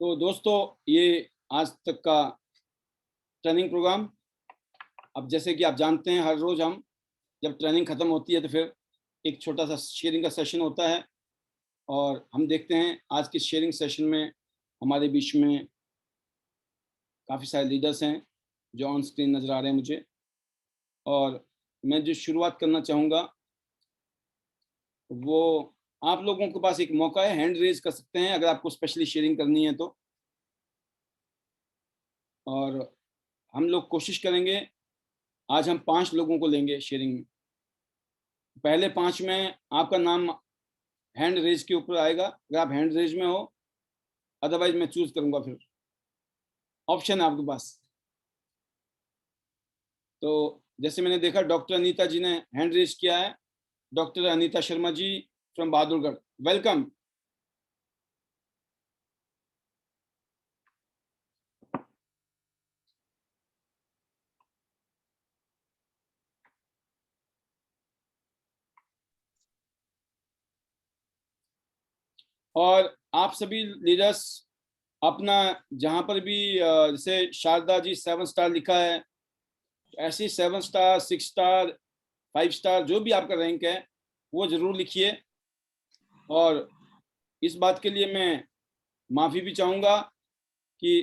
तो दोस्तों, ये आज तक का ट्रेनिंग प्रोग्राम। अब जैसे कि आप जानते हैं, हर रोज़ हम जब ट्रेनिंग ख़त्म होती है तो फिर एक छोटा सा शेयरिंग का सेशन होता है, और हम देखते हैं आज के शेयरिंग सेशन में हमारे बीच में काफ़ी सारे लीडर्स हैं जो ऑन स्क्रीन नज़र आ रहे हैं मुझे। और मैं जो शुरुआत करना चाहूँगा वो, आप लोगों के पास एक मौका है, हैंड रेज़ कर सकते हैं अगर आपको स्पेशली शेयरिंग करनी है तो। और हम लोग कोशिश करेंगे, आज हम 5 लोगों को लेंगे शेयरिंग में। पहले 5 में आपका नाम हैंड रेज़ के ऊपर आएगा, अगर आप हैंड रेज़ में हो, अदरवाइज़ मैं चूज़ करूँगा फिर। ऑप्शन है आपके पास। तो जैसे मैंने देखा डॉक्टर अनीता जी ने हैंड रेज़ किया है। Doctor Anita Sharma ji from Bahadurgarh, welcome. और आप सभी लीडर्स अपना जहाँ पर भी जैसे शारदा जी 7 स्टार लिखा है, ऐसे ही 7 स्टार, 6 स्टार, 5 स्टार जो भी आपका रैंक है वो ज़रूर लिखिए। और इस बात के लिए मैं माफ़ी भी चाहूँगा कि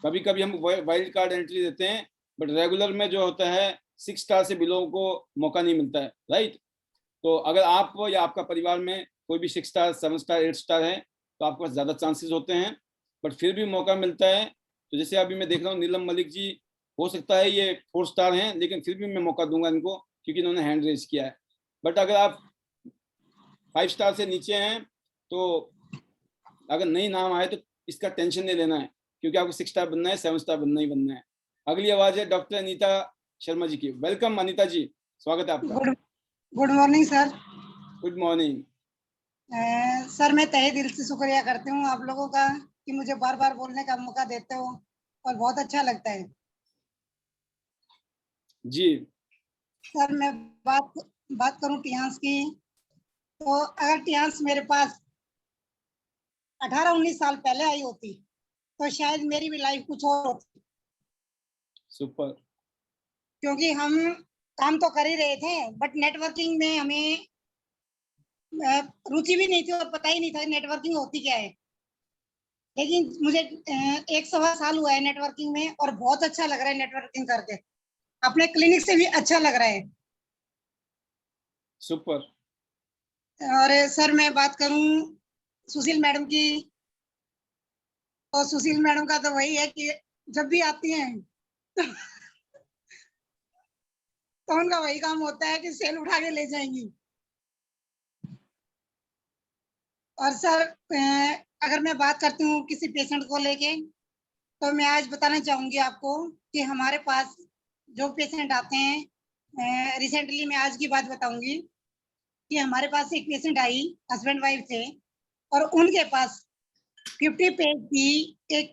कभी-कभी हम वाइल्ड कार्ड एंट्री देते हैं, बट रेगुलर में जो होता है 6 स्टार से बिलो को मौका नहीं मिलता है, राइट? तो अगर आप या आपका परिवार में कोई भी 6 स्टार, 7 स्टार, 8 स्टार है तो आपके पास ज़्यादा चांसेस होते हैं, बट फिर भी मौका मिलता है। तो जैसे अभी मैं देख रहा हूँ नीलम मलिक जी, हो सकता है ये 4 स्टार हैं, लेकिन फिर भी मैं मौका दूंगा इनको क्योंकि इन्होंने हैंड रेज किया है। बट अगर आप 5 स्टार से नीचे हैं तो अगर नहीं नाम आए तो इसका टेंशन नहीं लेना है, क्योंकि आपको 6 स्टार बनना है, 7 स्टार बनना ही बनना है। अगली आवाज़ है डॉक्टर अनीता शर्मा जी की। वेलकम अनीता जी, स्वागत है आपका। Good morning sir. Good morning. Sir, मैं तहे दिल से शुक्रिया करती हूँ आप लोगों का कि मुझे बार बार बोलने का मौका देते हो, और बहुत अच्छा लगता है। जी सर, मैं बात करूँ टियांस की, तो अगर टियांस मेरे पास 18-19 साल पहले आई होती तो शायद मेरी भी लाइफ कुछ और होती, सुपर। क्योंकि हम काम तो कर ही रहे थे, बट नेटवर्किंग में हमें रुचि भी नहीं थी और पता ही नहीं था नेटवर्किंग होती क्या है। लेकिन मुझे 1 सवा साल हुआ है नेटवर्किंग में, और बहुत अच्छा लग रहा है नेटवर्किंग करके। अपने क्लिनिक से भी अच्छा लग रहा है। सुपर। और सर, मैं बात करूं सुशील मैडम की, और सुशील मैडम का तो वही है कि जब भी आती हैं तो उनका वही काम होता है कि सेल उठा के ले जाएंगी। और सर, अगर मैं बात करती हूँ किसी पेशेंट को लेके, तो मैं आज बताना चाहूंगी आपको कि हमारे पास जो पेशेंट आते हैं, रिसेंटली मैं आज की बात बताऊंगी कि हमारे पास एक पेशेंट आई, हस्बैंड वाइफ थे, और उनके पास 50 पेज की एक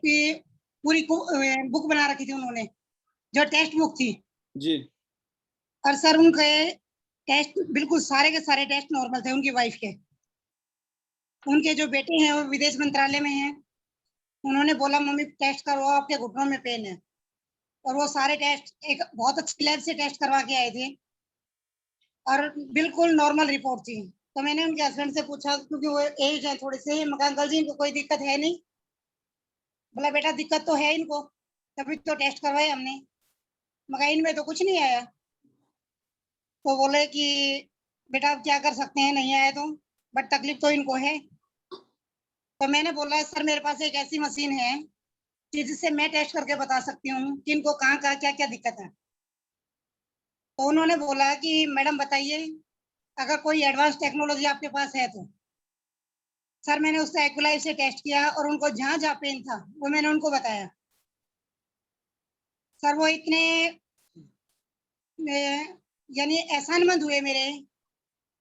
पूरी बुक बना रखी थी उन्होंने, जो टेस्ट बुक थी। जी और सर, उनके टेस्ट बिल्कुल सारे के सारे टेस्ट नॉर्मल थे उनकी वाइफ के। उनके जो बेटे हैं वो विदेश मंत्रालय में हैं। उन्होंने बोला मम्मी टेस्ट करवाओ, आपके घुटनों में पेन है। और वो सारे टेस्ट एक बहुत अच्छी लैब से टेस्ट करवा के आए थे, और बिल्कुल नॉर्मल रिपोर्ट थी। तो मैंने उनके हस्बैंड से पूछा, क्योंकि वो एज है थोड़ी सी, मैं कहा अंकल जी इनको कोई दिक्कत है नहीं? बोला बेटा दिक्कत तो है इनको, तभी तो टेस्ट करवाए हमने। मगर इनमें तो कुछ नहीं आया। तो बोले कि बेटा अब क्या कर सकते हैं, नहीं आया तो, बट तकलीफ तो इनको है। तो मैंने बोला सर मेरे पास एक ऐसी मशीन है कि जिससे मैं टेस्ट करके बता सकती हूँ कि इनको कहाँ कहाँ क्या क्या दिक्कत है। तो उन्होंने बोला कि मैडम बताइए, अगर कोई एडवांस टेक्नोलॉजी आपके पास है तो। सर, मैंने उससे एक्युलाइव से टेस्ट किया, और उनको जहाँ जहाँ पेन था वो मैंने उनको बताया। सर, वो इतने यानी एहसानमंद हुए मेरे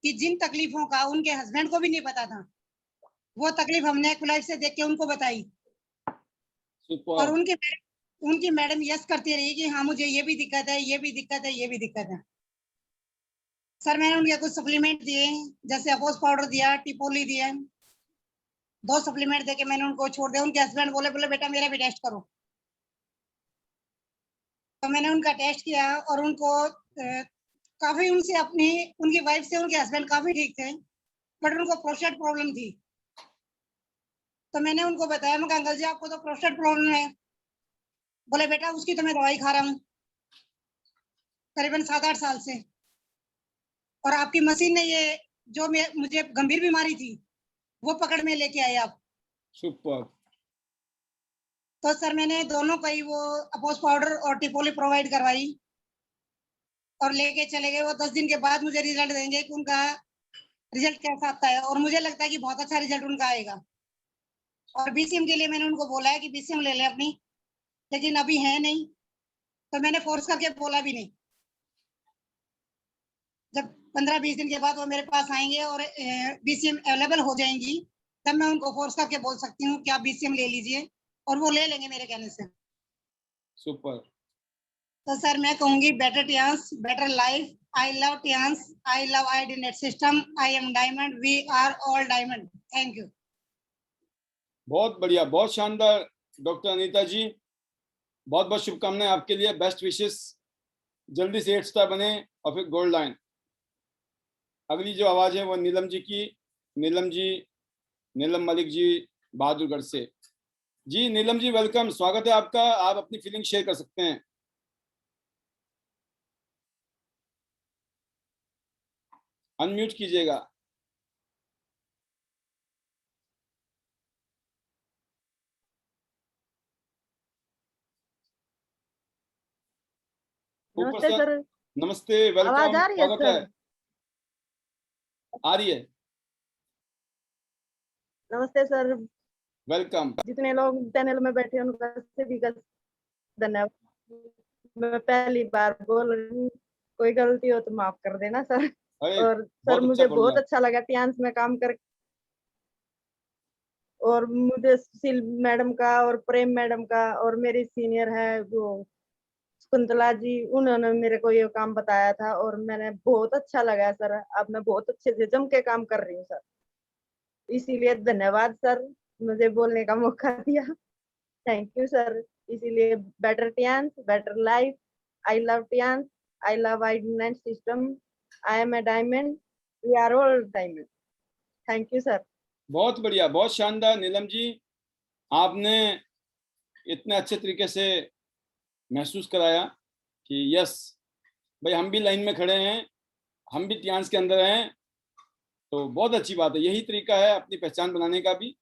कि जिन तकलीफों का उनके हस्बैंड को भी नहीं पता था, वो तकलीफ हमने एक्युलाइव से देख के उनको बताई। और सुपर। उनकी मैडम यस करती रही कि हाँ मुझे ये भी दिक्कत है, ये भी दिक्कत है, ये भी दिक्कत है। सर, मैंने उनके कुछ सप्लीमेंट दिए, जैसे अपोज पाउडर दिया, टिपोली दिया, 2 सप्लीमेंट देके मैंने उनको छोड़ दिया। उनके हस्बैंड बोले बेटा मेरा भी टेस्ट करो। तो मैंने उनका टेस्ट किया और उनको काफी उनकी वाइफ से उनके हस्बैंड काफी ठीक थे, बट उनको प्रोस्टेट प्रॉब्लम थी। तो मैंने उनको बताया, मैं अंकल जी आपको तो प्रोस्टेट प्रॉब्लम है। बोले बेटा उसकी तो मैं दवाई खा रहा हूँ करीबन 7-8 साल से, और आपकी मशीन ने ये जो मुझे गंभीर बीमारी थी वो पकड़ में लेके आए आप। सुपर। तो सर मैंने दोनों को ही वो अपोज पाउडर और टिपोली प्रोवाइड करवाई और लेके चले गए। वो 10 दिन के बाद मुझे रिजल्ट देंगे कि उनका रिजल्ट कैसा आता है, और मुझे लगता है कि बहुत अच्छा रिजल्ट उनका आएगा। और बीसीएम के लिए मैंने उनको बोला है कि बीसीएम ले ले अपनी, लेकिन अभी है नहीं, तो मैंने फोर्स करके बोला भी नहीं। जब 15-20 दिन के बाद वो मेरे पास आएंगे और बीसीएम अवेलेबल हो जाएंगी, तब मैं उनको फोर्स करके बोल सकती हूँ कि आप बीसीएम ले लीजिए, और वो ले लेंगे मेरे कहने से। सुपर। तो सर मैं कहूंगी better Tiens, better life. I love Tiens, I love ID net system, I am diamond, we are all diamond. Thank you. बहुत बढ़िया, बहुत शानदार डॉक्टर अनीता जी, बहुत बहुत शुभकामनाएं आपके लिए, बेस्ट विशेस, जल्दी से 8 स्टार बने और फिर गोल्ड लाइन। अगली जो आवाज है वो नीलम जी की। नीलम जी, नीलम मलिक जी बहादुरगढ़ से। जी नीलम जी वेलकम, स्वागत है आपका, आप अपनी फीलिंग शेयर कर सकते हैं। अनम्यूट कीजिएगा। नमस्ते सर। नमस्ते, आवाज वेलकम, आ रही है स्वागत सर? है। आ रही है। नमस्ते सर। वेलकम। जितने लोग पैनल में बैठे हैं उनका सभी का धन्यवाद। मैं पहली बार बोल रही हूँ, कोई गलती हो तो माफ कर देना सर। अरे और सर बहुत अच्छा मुझे बोल बहुत रहे अच्छा लगा टियांस में काम कर, और मुझे सुशील मैडम का और प्रेम मैडम का और मेरी सीनियर है वो कुंतला जी, उन्होंने मेरे को ये काम बताया था और मैंने बहुत अच्छा लगा सर। अब मैं बहुत अच्छे से जम के काम कर रही हूँ सर, इसीलिए धन्यवाद सर, मुझे बोलने का मौका दिया। Thank you sir. इसीलिए better Tiens, better life, I love Tiens, I love ID net system, I am a diamond, we are all diamond. Thank you sir. बहुत बढ़िया, बहुत शानदार नीलम जी, आपने इतने अच्छे तरीके से महसूस कराया कि यस भाई हम भी लाइन में खड़े हैं, हम भी टियांस के अंदर हैं। तो बहुत अच्छी बात है, यही तरीका है अपनी पहचान बनाने का भी।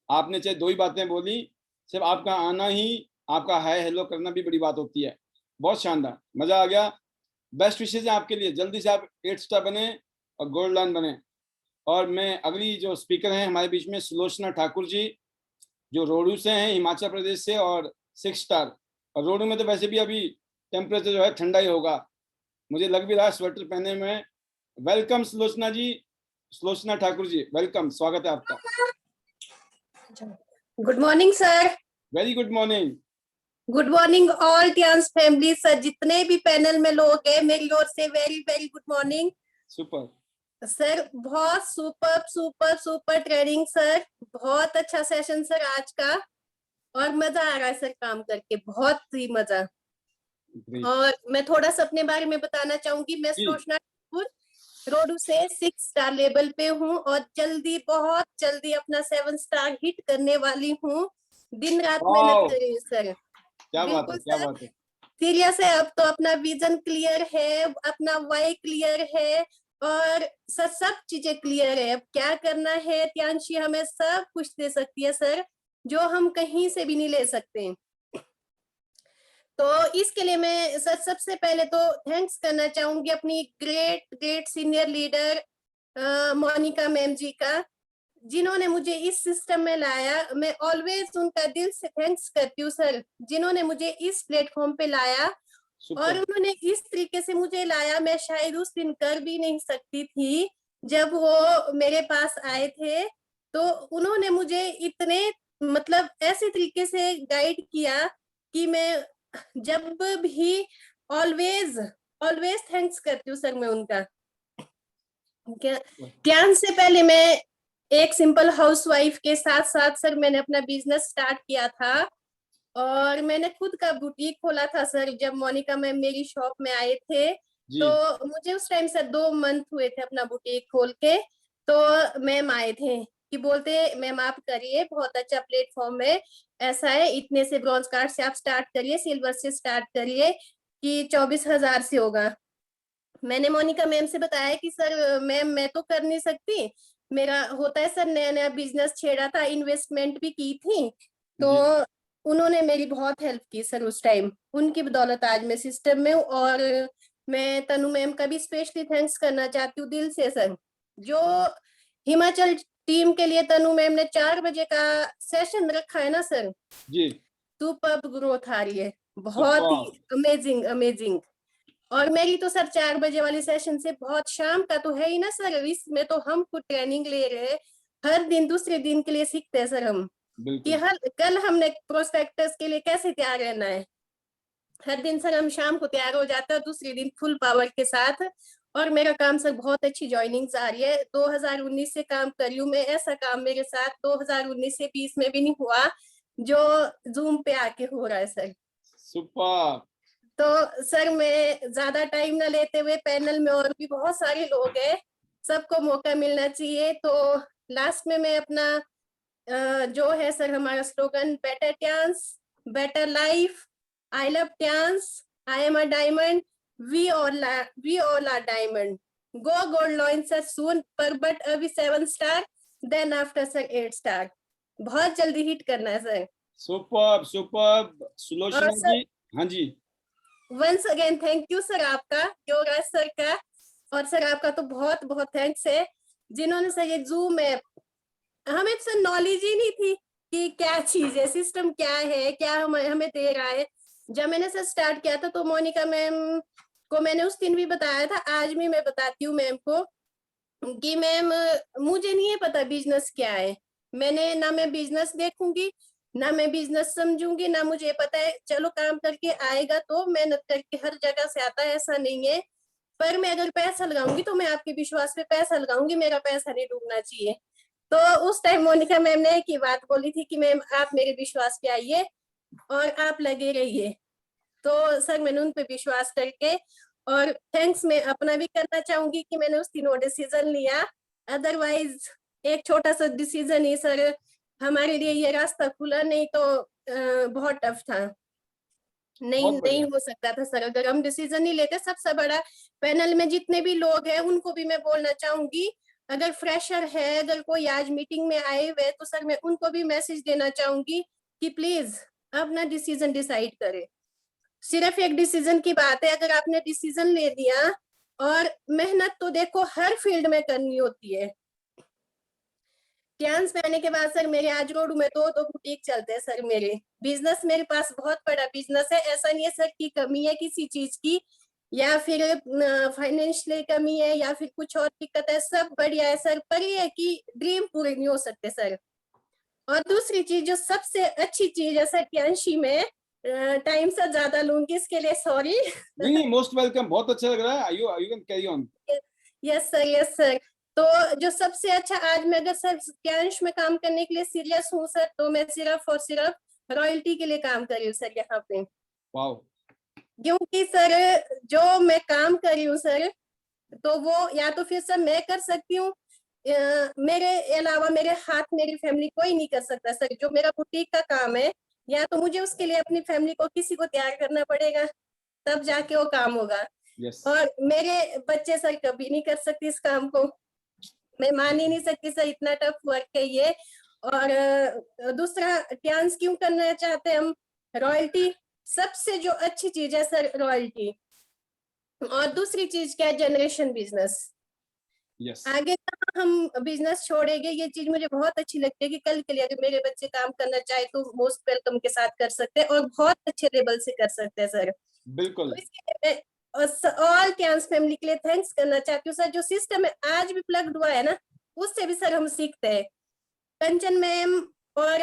आपने चाहे 2 ही बातें बोली, सिर्फ आपका आना ही, आपका हाय हेलो करना भी बड़ी बात होती है। बहुत शानदार, मजा आ गया। बेस्ट विशेष है आपके लिए, जल्दी से आप 8 स्टार बने और गोल्ड लाइन बने। और मैं अगली जो स्पीकर हैं हमारे बीच में सुलोचना ठाकुर जी, जो रोडू से हैं, हिमाचल प्रदेश से, और 6 स्टार। और रोडू में तो वैसे भी अभी टेम्परेचर जो है ठंडा ही होगा, मुझे लग भी रहा है स्वेटर पहने में। वेलकम सुलोचना जी, सुलोचना ठाकुर जी वेलकम, स्वागत है आपका। Good morning sir. Very good morning. Good morning all Tiens family. Sir जितने भी पैनल में लोग हैं मेरी ओर से very very good morning. Super sir, बहुत super super super training sir, बहुत अच्छा सेशन सर आज का, और मजा आ रहा है सर काम करके, बहुत ही मजा। और मैं थोड़ा सा अपने बारे में बताना चाहूंगी। मैं सुलोचना ठाकुर रोडू से 6 स्टार लेवल पे हूँ और जल्दी, बहुत जल्दी अपना 7 स्टार हिट करने वाली हूँ। दिन रात मेहनत कर रही हूँ सर। क्या बात है, क्या बात है। सीरियस है, अब तो अपना विजन क्लियर है, अपना वाई क्लियर है, और सब चीजें क्लियर है। अब क्या करना है, टियांशी हमें सब कुछ दे सकती है सर, जो हम कहीं से भी नहीं ले सकते। तो इसके लिए मैं सर सबसे पहले तो थैंक्स करना चाहूंगी अपनी great great senior leader Monika ma'am ji का, जिन्होंने मुझे इस सिस्टम में लाया। मैं ऑलवेज उनका दिल से थैंक्स करती हूँ सर, जिन्होंने मुझे इस प्लेटफॉर्म पे लाया। और उन्होंने इस तरीके से मुझे लाया, मैं शायद उस दिन कर भी नहीं सकती थी जब वो मेरे पास आए थे। तो उन्होंने मुझे इतने मतलब ऐसे तरीके से गाइड किया कि मैं जब भी ऑलवेज ऑलवेज थैंक्स करती हूँ सर मैं उनका। ध्यान से पहले मैं एक सिंपल हाउसवाइफ के साथ साथ सर मैंने अपना बिजनेस स्टार्ट किया था और मैंने खुद का बुटीक खोला था सर। जब मोनिका मैम मेरी शॉप में आए थे जी तो मुझे उस टाइम से 2 मंथ हुए थे अपना बुटीक खोल के। तो मैम आए थे कि बोलते मैम आप करिए, बहुत अच्छा प्लेटफॉर्म है, ऐसा है इतने से ब्रॉन्ज कार्ड से आप स्टार्ट करिए, सिल्वर से स्टार्ट करिए कि 24,000 से होगा। मैंने मोनिका मैम से बताया कि सर मैम मैं तो कर नहीं सकती, मेरा होता है सर, नया नया बिजनेस छेड़ा था, इन्वेस्टमेंट भी की थी। तो जी उन्होंने मेरी बहुत हेल्प की सर उस टाइम, उनकी बदौलत आज मैं सिस्टम में हूँ। और मैं तनु मैम का भी स्पेशली थैंक्स करना चाहती हूँ दिल से सर। जो हिमाचल टीम के लिए तनु मैम ने 4 बजे का सेशन रखा है ना सर, जी सुपर्ब ग्रोथ आ रही है, बहुत ही सुपर। Amazing amazing. और मेरी तो सर 4 बजे वाली सेशन से बहुत शाम का तो है ही ना सर, इसमें तो हम खुद ट्रेनिंग ले रहे हैं, हर दिन दूसरे दिन के लिए सीखते हैं सर हम कि बिल्कुल हर कल हमने प्रोस्पेक्टस के लिए कैसे तैयार रहना है। हर दिन सर हम शाम को तैयार हो जाते हैं, दूसरे दिन फुल पावर के साथ। और मेरा काम सर बहुत अच्छी ज्वाइनिंग्स आ रही है, 2019 से काम कर रही हूँ मैं, ऐसा काम मेरे साथ 2019 से 20 में भी नहीं हुआ जो जूम पे आके हो रहा है सर। सुपर। तो सर मैं ज्यादा टाइम ना लेते हुए, पैनल में और भी बहुत सारे लोग हैं, सबको मौका मिलना चाहिए। तो लास्ट में मैं अपना जो है सर हमारा slogan, better chance better life, I love Tiens, I am a diamond, we all are diamond, go gold launch sir soon, पर बट अभी 7 star, then after sir 8 star, बहुत जल्दी हिट करना है सर। सुपर सुपर और Sulochana sir ji. हाँ जी। Once again thank you sir आपका, योगराज सर का। और सर आपका तो बहुत बहुत थैंक्स है, जिन्होंने सर ये जूम ऐप, हमें सर नॉलेज ही नहीं थी कि क्या चीज है, सिस्टम क्या है, क्या हमें दे रहा है। जब मैंने सर स्टार्ट किया था तो मोनिका मैम को मैंने उस दिन भी बताया था, आज भी मैं बताती हूँ मैम को कि मैम मुझे नहीं है पता बिजनेस क्या है, मैंने ना मैं बिजनेस देखूंगी ना मैं बिजनेस समझूंगी, ना मुझे पता है, चलो काम करके आएगा तो मेहनत करके हर जगह से आता है ऐसा नहीं है, पर मैं अगर पैसा लगाऊंगी तो मैं आपके विश्वास पे पैसा लगाऊंगी, मेरा पैसा नहीं डूबना चाहिए। तो उस टाइम मोनिका मैम ने एक ही बात बोली थी कि मैम आप मेरे विश्वास पे आइए और आप लगे रहिए। तो सर मैंने उन पे विश्वास करके, और थैंक्स मैं अपना भी करना चाहूंगी कि मैंने उस दिन वो डिसीजन लिया, अदरवाइज एक छोटा सा डिसीजन ही सर हमारे लिए ये रास्ता खुला, नहीं तो बहुत टफ था, नहीं बहुत नहीं बढ़िया। हो सकता था सर अगर हम डिसीजन नहीं लेते। सबसे बड़ा पैनल में जितने भी लोग हैं उनको भी मैं बोलना चाहूंगी, अगर फ्रेशर है, अगर कोई आज मीटिंग में आए हुए तो सर मैं उनको भी मैसेज देना चाहूंगी कि प्लीज अपना डिसीजन डिसाइड करें। सिर्फ एक डिसीजन की बात है, अगर आपने डिसीजन ले दिया, और मेहनत तो देखो हर फील्ड में करनी होती है। ट्रांस में आने के बाद सर मेरे आज रोड में 2 बुटीक चलते हैं सर, मेरे बिजनेस, मेरे पास बहुत बड़ा बिजनेस है, ऐसा नहीं है सर की कमी है किसी चीज की, या फिर फाइनेंशियल कमी है या फिर कुछ और दिक्कत है, सब बढ़िया है सर, पर ये है कि ड्रीम पूरे नहीं हो सकते सर। और दूसरी चीज जो सबसे अच्छी चीज है सर, ट्यांशी में टाइम से ज्यादा लूंगी इसके लिए सॉरी। नहीं नहीं, मोस्ट वेलकम, बहुत अच्छा लग रहा है। You can carry on. Yes sir yes sir. तो जो सबसे अच्छा, आज मैं अगर सर ट्यांश में काम करने के लिए सीरियस हूँ सर, तो मैं सिर्फ और सिर्फ रॉयल्टी के लिए काम कर रही हूँ सर यहाँ पे, वाओ। क्योंकि सर जो मैं काम कर रही हूँ सर, तो वो या तो फिर सर मैं कर सकती हूँ, मेरे अलावा मेरे हाथ मेरी फैमिली कोई नहीं कर सकता सर। जो मेरा बुटीक का काम है, या तो मुझे उसके लिए अपनी फैमिली को किसी को तैयार करना पड़ेगा, तब जाके वो काम होगा। यस। और मेरे बच्चे सर कभी नहीं कर सकते इस काम को, मैं मान ही नहीं सकती सर, इतना टफ वर्क है ये। और दूसरा ट्रांस क्यों करना चाहते हैं हम, रॉयल्टी सबसे जो अच्छी चीज है सर, रॉयल्टी। और दूसरी चीज क्या है, जनरेशन बिजनेस। यस। आगे हम बिजनेस छोड़ेंगे, ये चीज मुझे बहुत अच्छी लगती है कि कल के लिए अगर मेरे बच्चे काम करना चाहे तो मोस्ट वेलकम के साथ कर सकते हैं, और बहुत अच्छे लेवल से कर सकते हैं सर। बिल्कुल। तो इसके लिए मैं ऑल ट्रांस फैमिली के लिए थैंक्स करना चाहती हूँ सर। जो सिस्टम है आज भी प्लग्ड हुआ है ना, उससे भी सर हम सीखते हैं। कंचन मैम और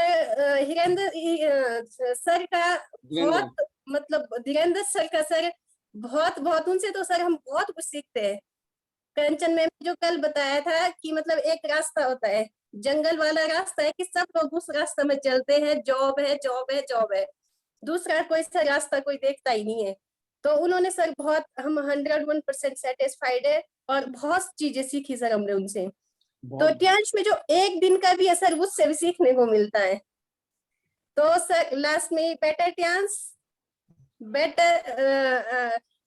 हिरेंद्र सर का धीरेन्द्र। बहुत, मतलब धीरेंद्र सर का सर बहुत बहुत, उनसे तो सर हम बहुत कुछ सीखते हैं। कंचन मैम ने जो कल बताया था कि मतलब एक रास्ता होता है, जंगल वाला रास्ता है कि सब लोग उस रास्ते में चलते हैं, जॉब है जॉब है जॉब है, दूसरा कोई सा रास्ता कोई देखता ही नहीं है। तो उन्होंने सर बहुत, हम 101% सेटिस्फाइड है और बहुत चीजें सीखी सर हमने उनसे। तो बहुत टियांश में जो एक दिन का भी है सर, उससे भी सीखने को मिलता है। तो सर लास्ट में better टियांश,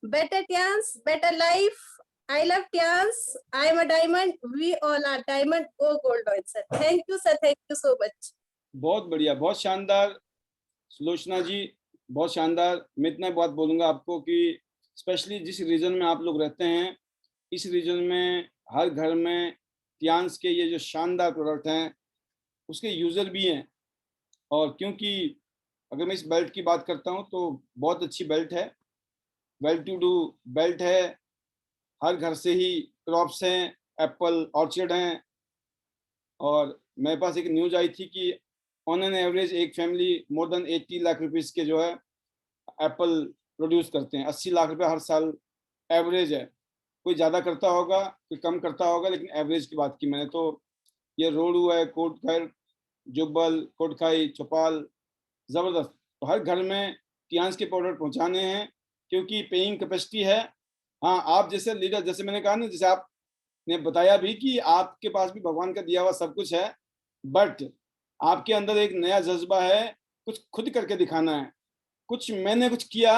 better Tians, better life. I love Tians. I am a diamond. We all are diamond. Go gold on sir. Thank you sir. Thank you so much. बहुत बढ़िया, बहुत शानदार सुलोचना जी, बहुत शानदार। मैं इतना बात बोलूंगा आपको कि स्पेशली जिस रीजन में आप लोग रहते हैं, इस रीजन में हर घर में टियांस के ये जो शानदार प्रोडक्ट हैं उसके यूजर भी हैं। और क्योंकि अगर मैं इस बेल्ट की बात करता हूं तो बहुत अच्छी बेल्ट है, वेल टू डू बेल्ट है। हर घर से ही क्रॉप्स हैं, एप्पल ऑर्चर्ड हैं। और मेरे पास एक न्यूज आई थी कि ऑन एन एवरेज एक family more than 80 lakh rupees के जो है एप्पल प्रोड्यूस करते हैं। 80 लाख रुपए हर साल एवरेज है। कोई ज़्यादा करता होगा, कोई कम करता होगा, लेकिन एवरेज की बात की मैंने। तो ये रोडू है, कोटखाई, जुब्बल, कोटखाई, चौपाल, ज़बरदस्त। तो हर घर में टियांस के प्रोडक्ट पहुंचाने हैं क्योंकि पेइंग कैपेसिटी है। हाँ, आप जैसे लीडर, जैसे मैंने कहा ना, जैसे आपने बताया भी कि आपके पास भी भगवान का दिया हुआ सब कुछ है, बट आपके अंदर एक नया जज्बा है, कुछ खुद करके दिखाना है। कुछ मैंने कुछ किया,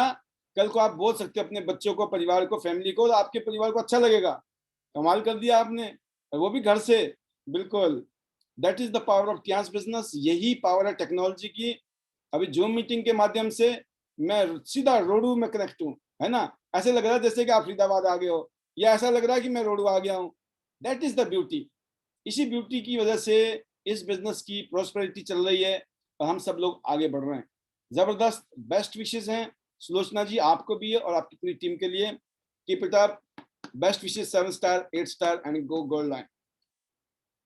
कल को आप बोल सकते हैं अपने बच्चों को, परिवार को, फैमिली को, तो आपके परिवार को अच्छा लगेगा। कमाल कर दिया आपने, और वो भी घर से। बिल्कुल, that is the power of Tiens business. यही पावर है टेक्नोलॉजी की। अभी जूम मीटिंग के माध्यम से मैं सीधा रोडू में कनेक्ट हूँ, है ना। ऐसे लग रहा है जैसे कि आप फरीदाबाद आ गए हो, या ऐसा लग रहा है कि मैं रोडू आ गया हूँ। That is the beauty. इसी ब्यूटी की वजह से इस बिजनेस की प्रोस्पेरिटी चल रही है और हम सब लोग आगे बढ़ रहे हैं। जबरदस्त, बेस्ट विशेष हैं सुलोचना जी, आपको भी है और आपकी पूरी टीम के लिए। Keep it up, best wishes, 7 star 8 star and go gold line.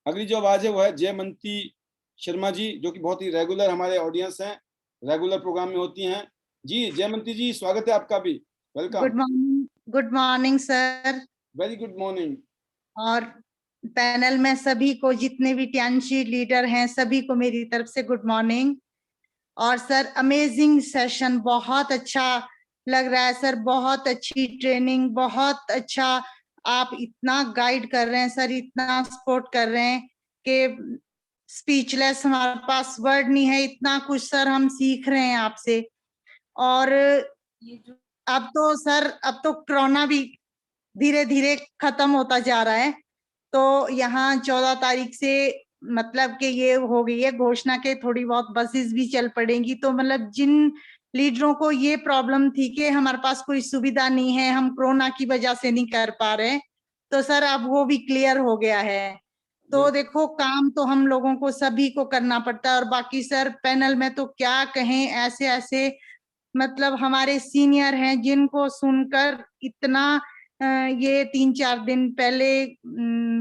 अगली जो आवाज है वो है जयमंती शर्मा जी, जो कि बहुत ही रेगुलर हमारे ऑडियंस हैं, रेगुलर प्रोग्राम में होती हैं। जी जयमंती जी, स्वागत है आपका भी, welcome. Good morning sir. Very good morning. और पैनल में सभी को, जितने भी टियांशी लीडर हैं, सभी को मेरी तरफ से गुड मॉर्निंग। और सर अमेजिंग सेशन, बहुत अच्छा लग रहा है सर, बहुत अच्छी ट्रेनिंग, बहुत अच्छा। आप इतना गाइड कर रहे हैं सर, इतना सपोर्ट कर रहे हैं कि स्पीचलेस, हमारे पास वर्ड नहीं है, इतना कुछ सर हम सीख रहे हैं आपसे। और अब तो सर, अब तो कोरोना भी धीरे धीरे खत्म होता जा रहा है। तो यहाँ 14 तारीख से मतलब कि ये हो गई है घोषणा के थोड़ी बहुत बसेस भी चल पड़ेंगी। तो मतलब जिन लीडरों को ये प्रॉब्लम थी कि हमारे पास कोई सुविधा नहीं है, हम कोरोना की वजह से नहीं कर पा रहे, तो सर अब वो भी क्लियर हो गया है। तो देखो, काम तो हम लोगों को सभी को करना पड़ता है। और बाकी सर पैनल में तो क्या कहें, ऐसे ऐसे मतलब हमारे सीनियर हैं जिनको सुनकर इतना ये 3-4 दिन पहले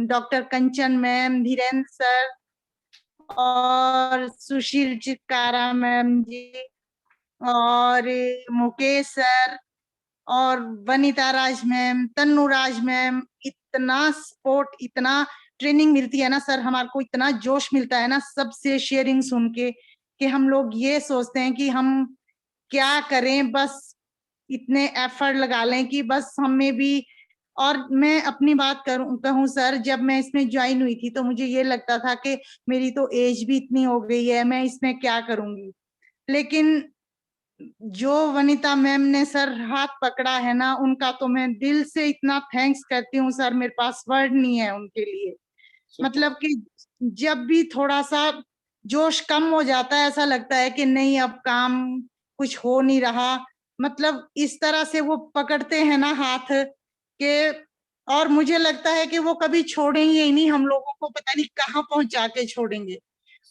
डॉक्टर कंचन मैम, धीरेन्द्र सर और सुशील चित्कारा मैम जी और मुकेश सर और वनिता राज मैम, तन्नू राज मैम, इतना सपोर्ट, इतना ट्रेनिंग मिलती है ना सर, हमारे को इतना जोश मिलता है ना सबसे शेयरिंग सुन के, कि हम लोग ये सोचते हैं कि हम क्या करें, बस इतने एफर्ट लगा लें कि बस हमें भी। और मैं अपनी बात कहूँ सर, जब मैं इसमें ज्वाइन हुई थी तो मुझे ये लगता था कि मेरी तो एज भी इतनी हो गई है, मैं इसमें क्या करूंगी। लेकिन जो वनिता मैम ने सर हाथ पकड़ा है ना, उनका तो मैं दिल से इतना थैंक्स करती हूँ सर, मेरे पास वर्ड नहीं है उनके लिए। मतलब कि जब भी थोड़ा सा जोश कम हो जाता है, ऐसा लगता है कि नहीं अब काम कुछ हो नहीं रहा, मतलब इस तरह से वो पकड़ते हैं ना हाथ के, और मुझे लगता है कि वो कभी छोड़ेंगे ही नहीं, हम लोगों को पता नहीं कहाँ पहुंचा के छोड़ेंगे।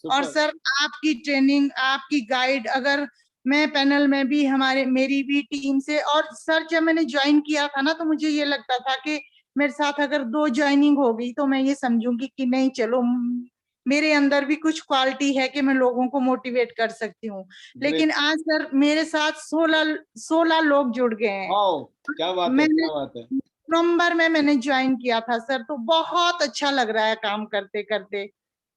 और सर आपकी ट्रेनिंग, आपकी गाइड, अगर मैं पैनल में भी मेरी भी टीम से, और सर जब मैंने ज्वाइन किया था ना तो मुझे ये लगता था कि मेरे साथ अगर 2 ज्वाइनिंग हो गई तो मैं ये समझूंगी कि नहीं चलो मेरे अंदर भी कुछ क्वालिटी है कि मैं लोगों को मोटिवेट कर सकती हूँ। लेकिन आज सर मेरे साथ 16 लोग जुड़ गए हैं। क्या बात है, क्या बात है। नवंबर में मैंने ज्वाइन किया था सर, तो बहुत अच्छा लग रहा है काम करते करते।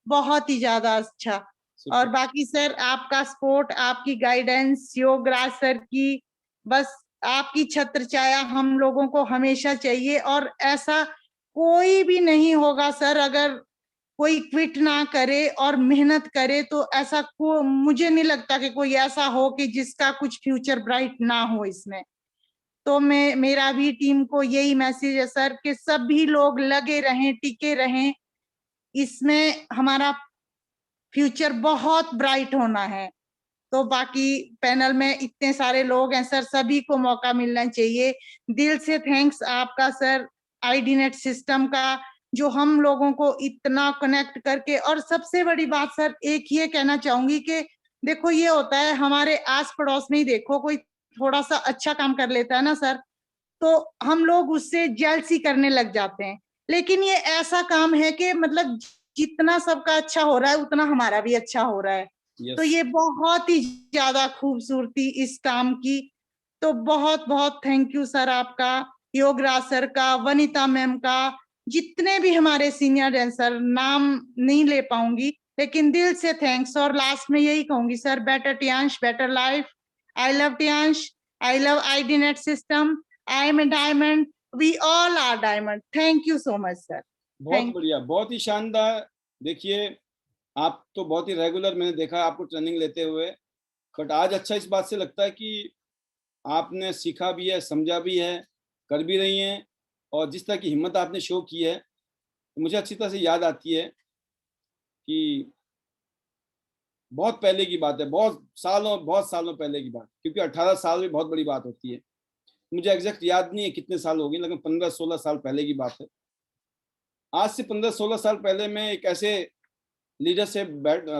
बहुत ही ज्यादा अच्छा। और बाकी सर आपका सपोर्ट, आपकी गाइडेंस, योगराज सर की, बस आपकी छत्र छाया हम लोगों को हमेशा चाहिए। और ऐसा कोई भी नहीं होगा सर, अगर कोई क्विट ना करे और मेहनत करे तो ऐसा मुझे नहीं लगता कि कोई ऐसा हो कि जिसका कुछ फ्यूचर ब्राइट ना हो इसमें। तो मेरा भी टीम को यही मैसेज है सर कि सभी लोग लगे रहें, टिके रहें, इसमें हमारा फ्यूचर बहुत ब्राइट होना है। तो बाकी पैनल में इतने सारे लोग हैं सर, सभी को मौका मिलना चाहिए। दिल से थैंक्स आपका सर, आईडीनेट सिस्टम का, जो हम लोगों को इतना कनेक्ट करके। और सबसे बड़ी बात सर एक ये कहना चाहूंगी कि देखो ये होता है हमारे आस पड़ोस में ही, देखो कोई थोड़ा सा अच्छा काम कर लेता है ना सर, तो हम लोग उससे जेलसी करने लग जाते हैं। लेकिन ये ऐसा काम है कि मतलब जितना सबका अच्छा हो रहा है उतना हमारा भी अच्छा हो रहा है। तो ये बहुत ही ज्यादा खूबसूरती इस काम की। तो बहुत बहुत थैंक यू सर आपका, योगराज सर का, वनिता मैम का, जितने भी हमारे सीनियर हैं सर, नाम नहीं ले पाऊंगी लेकिन दिल से थैंक्स। और लास्ट में यही कहूंगी sir, better Tiens better life. I love Tiens, I love ID net system, I am a diamond, we all are diamond. Thank you so much sir. बहुत बढ़िया, बहुत ही शानदार। देखिए आप तो बहुत ही रेगुलर, मैंने देखा आपको ट्रेनिंग लेते हुए, बट आज अच्छा इस बात से लगता है कि आपने सीखा भी है, समझा भी है, कर भी रही हैं, और जिस तरह की हिम्मत आपने शो की है तो मुझे अच्छी तरह से याद आती है कि बहुत पहले की बात है, बहुत सालों पहले की बात, क्योंकि 18 साल भी बहुत बड़ी बात होती है। मुझे एग्जैक्ट याद नहीं है कितने साल हो गए, लेकिन 15-16 साल पहले की बात है। आज से 15-16 साल पहले मैं एक ऐसे लीडर से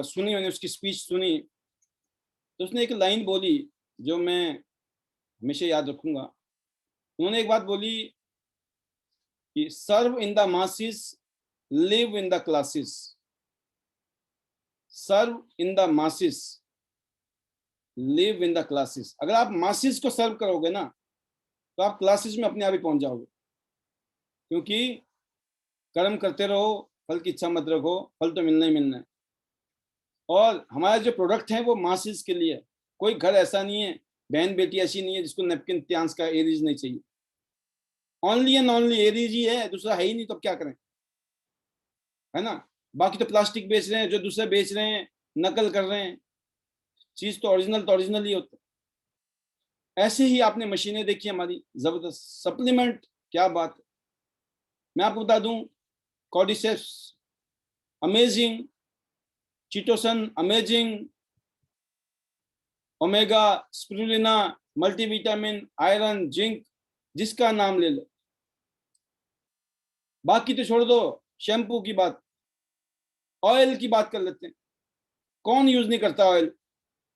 सुनी, मैंने उसकी स्पीच सुनी, तो उसने एक लाइन बोली जो मैं हमेशा याद रखूंगा। उन्होंने एक बात बोली कि serve in the masses, live in the classes. Serve in the masses, live in the classes. अगर आप मासेस को सर्व करोगे ना तो आप क्लासेस में अपने आप ही पहुंच जाओगे, क्योंकि कर्म करते रहो, फल की इच्छा मत रखो, फल तो मिलना ही मिलना है। और हमारा जो प्रोडक्ट है वो मासेस के लिए। कोई घर ऐसा नहीं है, बहन बेटी ऐसी नहीं है जिसको नेपकिन त्यांस का एरीज नहीं चाहिए। ओनली एंड ओनली एरीज ही है, दूसरा है ही नहीं, तो क्या करें, है ना। बाकी तो प्लास्टिक बेच रहे हैं, जो दूसरे बेच रहे हैं नकल कर रहे हैं, चीज तो ओरिजिनल ही होता है। ऐसे ही आपने मशीनें देखी हमारी, जबरदस्त सप्लीमेंट, क्या बात है। मैं आपको बता दूं, cordyceps amazing, chitosan amazing, omega, spirulina, multivitamin, iron, zinc, जिसका नाम ले लो। बाकी तो छोड़ दो, शैम्पू की बात, ऑयल की बात कर लेते हैं। कौन यूज नहीं करता ऑयल?